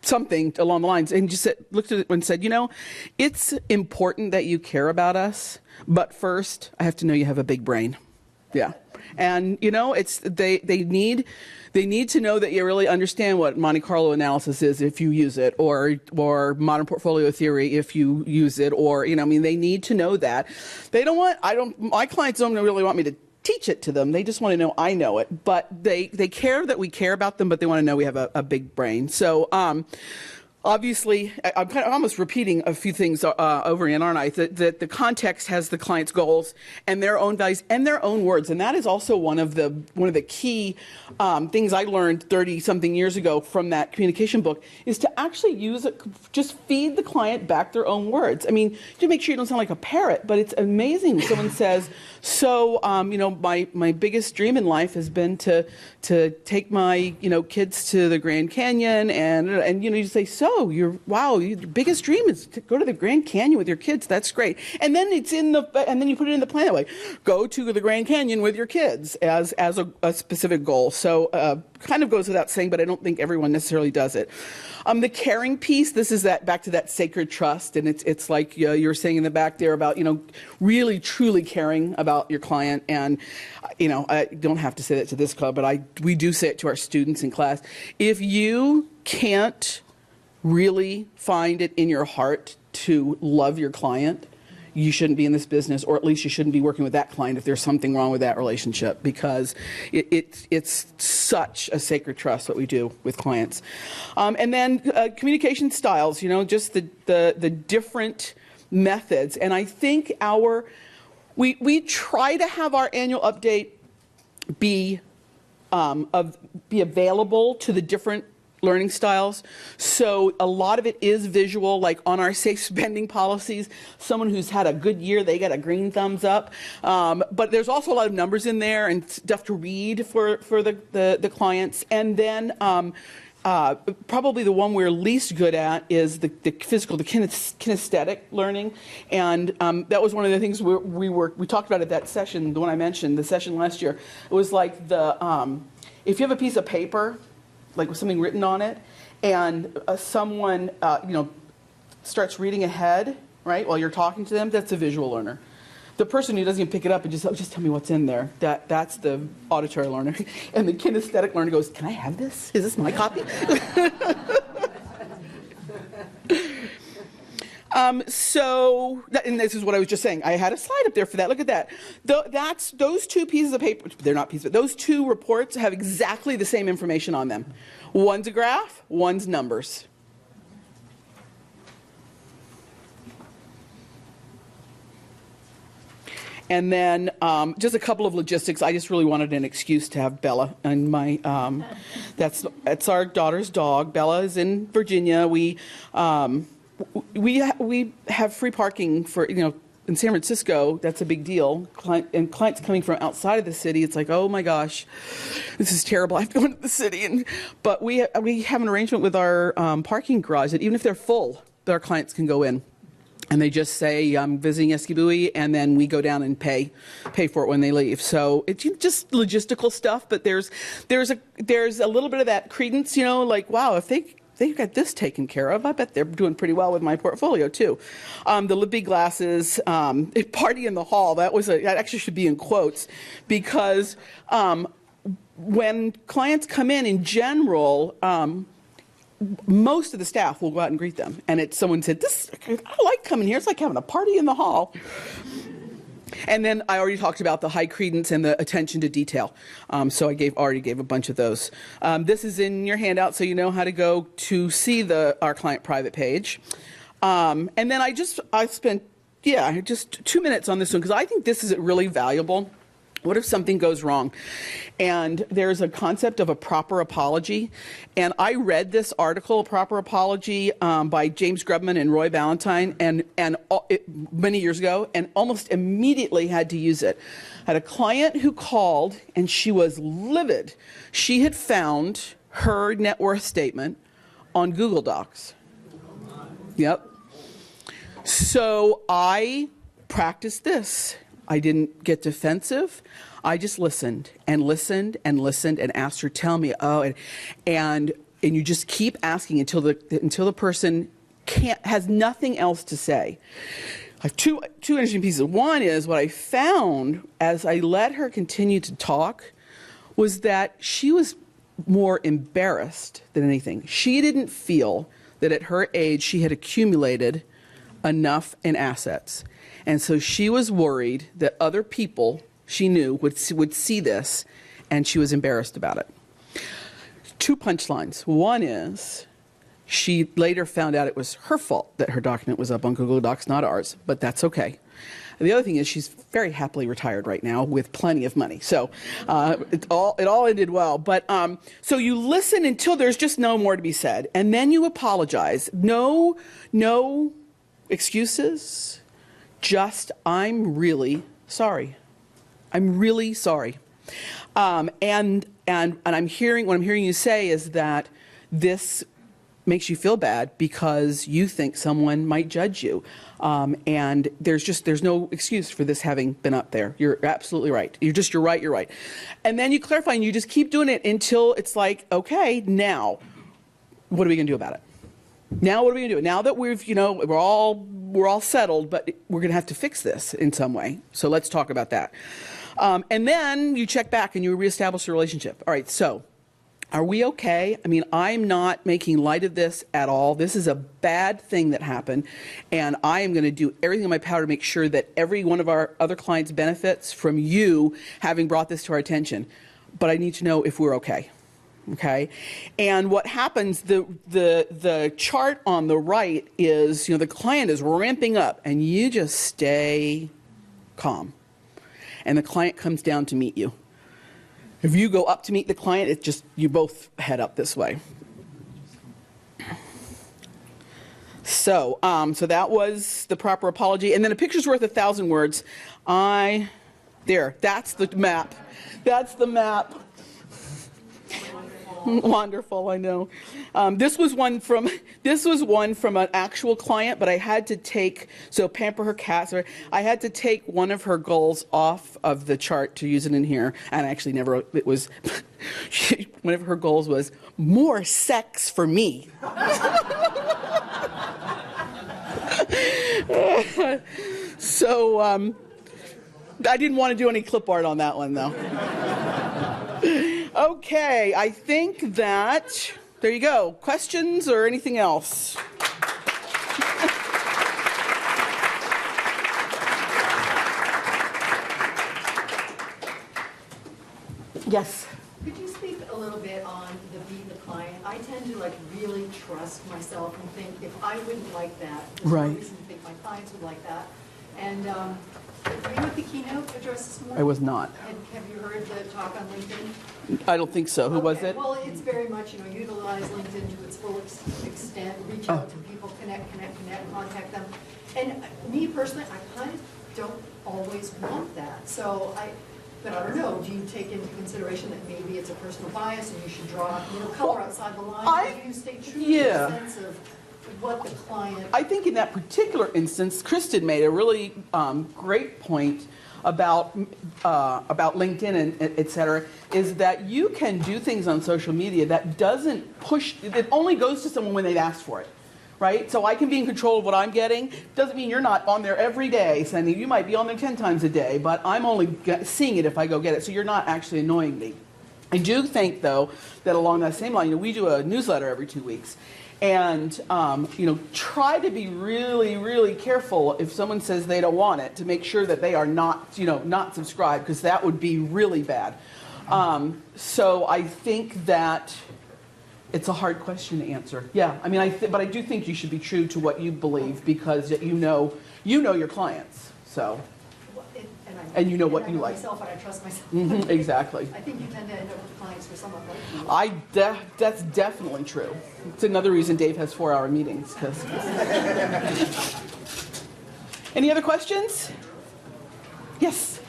something along the lines, and just looked at it and said, it's important that you care about us, but first I have to know you have a big brain. Yeah. And it's they need to know that you really understand what Monte Carlo analysis is if you use it, or modern portfolio theory if you use it, or they need to know that. My clients don't really want me to teach it to them. They just want to know I know it. But they care that we care about them, but they want to know we have a big brain. So obviously, I'm kind of almost repeating a few things over again, aren't I? That the context has the client's goals and their own values and their own words, and that is also one of the key things I learned 30-something years ago from that communication book, is to actually use it, just feed the client back their own words. I mean, to make sure you don't sound like a parrot, but it's amazing when someone says, so my biggest dream in life has been to take my kids to the Grand Canyon, and you say, so your biggest dream is to go to the Grand Canyon with your kids. That's great. And then and then you put it in the plan that way. Go to the Grand Canyon with your kids as a specific goal. So kind of goes without saying, but I don't think everyone necessarily does it. The caring piece, this is back to that sacred trust, and it's like you were saying in the back there about really truly caring about your client. And I don't have to say that to this club, but we do say it to our students in class. If you can't really find it in your heart to love your client, you shouldn't be in this business, or at least you shouldn't be working with that client if there's something wrong with that relationship, because it's such a sacred trust what we do with clients. And then communication styles, just the different methods. And I think we try to have our annual update be available to the different learning styles. So a lot of it is visual, like on our safe spending policies, someone who's had a good year, they get a green thumbs up. But there's also a lot of numbers in there and stuff to read for the clients. And then probably the one we're least good at is the physical, the kinesthetic learning. And that was one of the things we talked about at that session, the one I mentioned, the session last year. It was like if you have a piece of paper, like with something written on it, and someone starts reading ahead, right, while you're talking to them, that's a visual learner. The person who doesn't even pick it up and just tell me what's in there, that's the auditory learner. And the kinesthetic learner goes, can I have this? Is this my copy? And this is what I was just saying. I had a slide up there for that. Look at that. Those two pieces of paper, they're not pieces, but those two reports have exactly the same information on them. One's a graph, one's numbers. And then just a couple of logistics. I just really wanted an excuse to have Bella and my. That's our daughter's dog. Bella is in Virginia. We have free parking for in San Francisco. That's a big deal. And clients coming from outside of the city, it's like, oh my gosh, this is terrible. I have to go into the city. But we have an arrangement with our parking garage that even if they're full, our clients can go in. And they just say, I'm visiting Esquibui, and then we go down and pay for it when they leave. So it's just logistical stuff, but there's a little bit of that credence, like, wow, if they've got this taken care of, I bet they're doing pretty well with my portfolio too. The Libby glasses, party in the hall, that actually should be in quotes, because when clients come in general, most of the staff will go out and greet them. And someone said, I like coming here. It's like having a party in the hall. And then I already talked about the high credence and the attention to detail. So I already gave a bunch of those. This is in your handout, so you know how to go to see our client private page. And then I spent, just 2 minutes on this one, because I think this is really valuable. What if something goes wrong? And there's a concept of a proper apology. And I read this article, Proper Apology, by James Grubman and Roy Ballantyne, many years ago, and almost immediately had to use it. I had a client who called, and she was livid. She had found her net worth statement on Google Docs. Yep. So I practiced this. I didn't get defensive. I just listened and listened and listened and asked her, tell me, and you just keep asking until the person has nothing else to say. I have two interesting pieces. One is what I found as I let her continue to talk was that she was more embarrassed than anything. She didn't feel that at her age she had accumulated enough in assets. And so she was worried that other people she knew would see this, and she was embarrassed about it. Two punchlines. One is she later found out it was her fault that her document was up on Google Docs, not ours, but that's okay. And the other thing is she's very happily retired right now with plenty of money. So it all ended well. But so you listen until there's just no more to be said, and then you apologize. No excuses. Just, I'm really sorry. I'm really sorry. And what I'm hearing you say is that this makes you feel bad because you think someone might judge you. And there's no excuse for this having been up there. You're absolutely right. You're right. And then you clarify and you just keep doing it until it's like, okay, now, what are we going to do about it? Now what are we going to do? Now that we're all settled, but we're going to have to fix this in some way. So let's talk about that. And then you check back and you reestablish the relationship. All right, so are we okay? I mean, I'm not making light of this at all. This is a bad thing that happened, and I am going to do everything in my power to make sure that every one of our other clients benefits from you having brought this to our attention. But I need to know if we're okay. Okay, and what happens, the chart on the right is, the client is ramping up, and you just stay calm, and the client comes down to meet you. If you go up to meet the client, you both head up this way. So, so that was the proper apology. And then a picture's worth 1,000 words. There, that's the map. That's the map. Wonderful, I know. This was one from an actual client, but I had to take, so pamper her cat. So I had to take one of her goals off of the chart to use it in here, and I actually never. It was one of her goals was more sex for me. So I didn't want to do any clip art on that one, though. Okay, I think that, there you go. Questions or anything else? Yes.
Could you speak a little bit on the beat the client? I tend to really trust myself and think if I wouldn't like that, there's no reason to think my clients would like that. And were you at the keynote address this morning?
I was not.
Have you heard the talk on LinkedIn?
I don't think so. Who was it?
Well, it's very much, utilize LinkedIn to its full extent, reach out to people, connect, contact them. And me personally, I kind of don't always want that. So but I don't know, do you take into consideration that maybe it's a personal bias and you should draw, color outside the line? Or do you stay true to the sense of what the client...
I think in that particular instance, Kristen made a really great point about LinkedIn and et cetera, is that you can do things on social media that doesn't push, it only goes to someone when they've asked for it, right? So I can be in control of what I'm getting. Doesn't mean you're not on there every day, sending. You might be on there 10 times a day, but I'm only seeing it if I go get it, so you're not actually annoying me. I do think, though, that along that same line, we do a newsletter every 2 weeks. And, try to be really, really careful if someone says they don't want it to make sure that they are not, not subscribed, because that would be really bad. So I think that it's a hard question to answer. Yeah, I mean, but I do think you should be true to what you believe because you know your clients. So. And you know what you like.
Myself, and I trust myself.
Mm-hmm, exactly.
I think you tend to end up with clients for someone like you.
That's definitely true. It's another reason Dave has 4-hour meetings. Any other questions? Yes.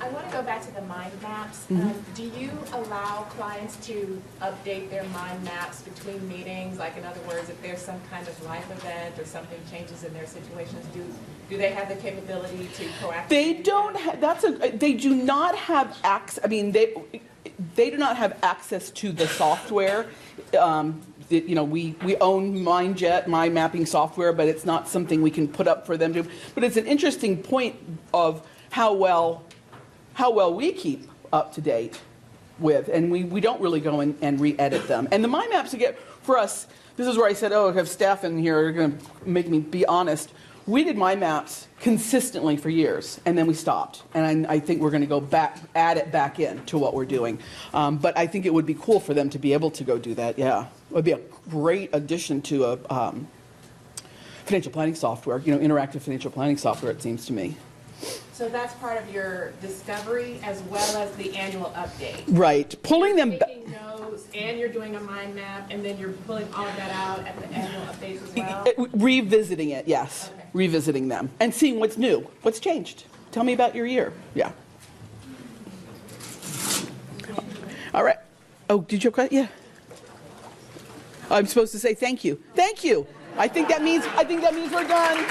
I want to go back to the mind maps. Do you allow clients to update their mind maps between meetings? Like, in other words, if there's some kind of life event or something changes in their situations, do they have the capability to proactively?
They don't. They do not have access. I mean, they do not have access to the software. We own MindJet, my mapping software, but it's not something we can put up for them to. But it's an interesting point of how well we keep up to date with, and we don't really go in and re-edit them. And the mind maps, again, for us, this is where I said, I have staff in here who are going to make me be honest. We did mind maps consistently for years, and then we stopped. And I think we're going to go add it back in to what we're doing. But I think it would be cool for them to be able to go do that, yeah. It would be a great addition to a financial planning software, interactive financial planning software, it seems to me.
So that's part of your discovery as well as the annual update.
Right. Pulling them back.
Taking notes, and you're doing a mind map, and then you're pulling all of that out at the annual updates as well?
Revisiting it, yes. Okay. Revisiting them. And seeing what's new. What's changed. Tell me about your year. Yeah. All right. Oh, did you have a question? Yeah. I'm supposed to say thank you. Thank you. I think that means we're done.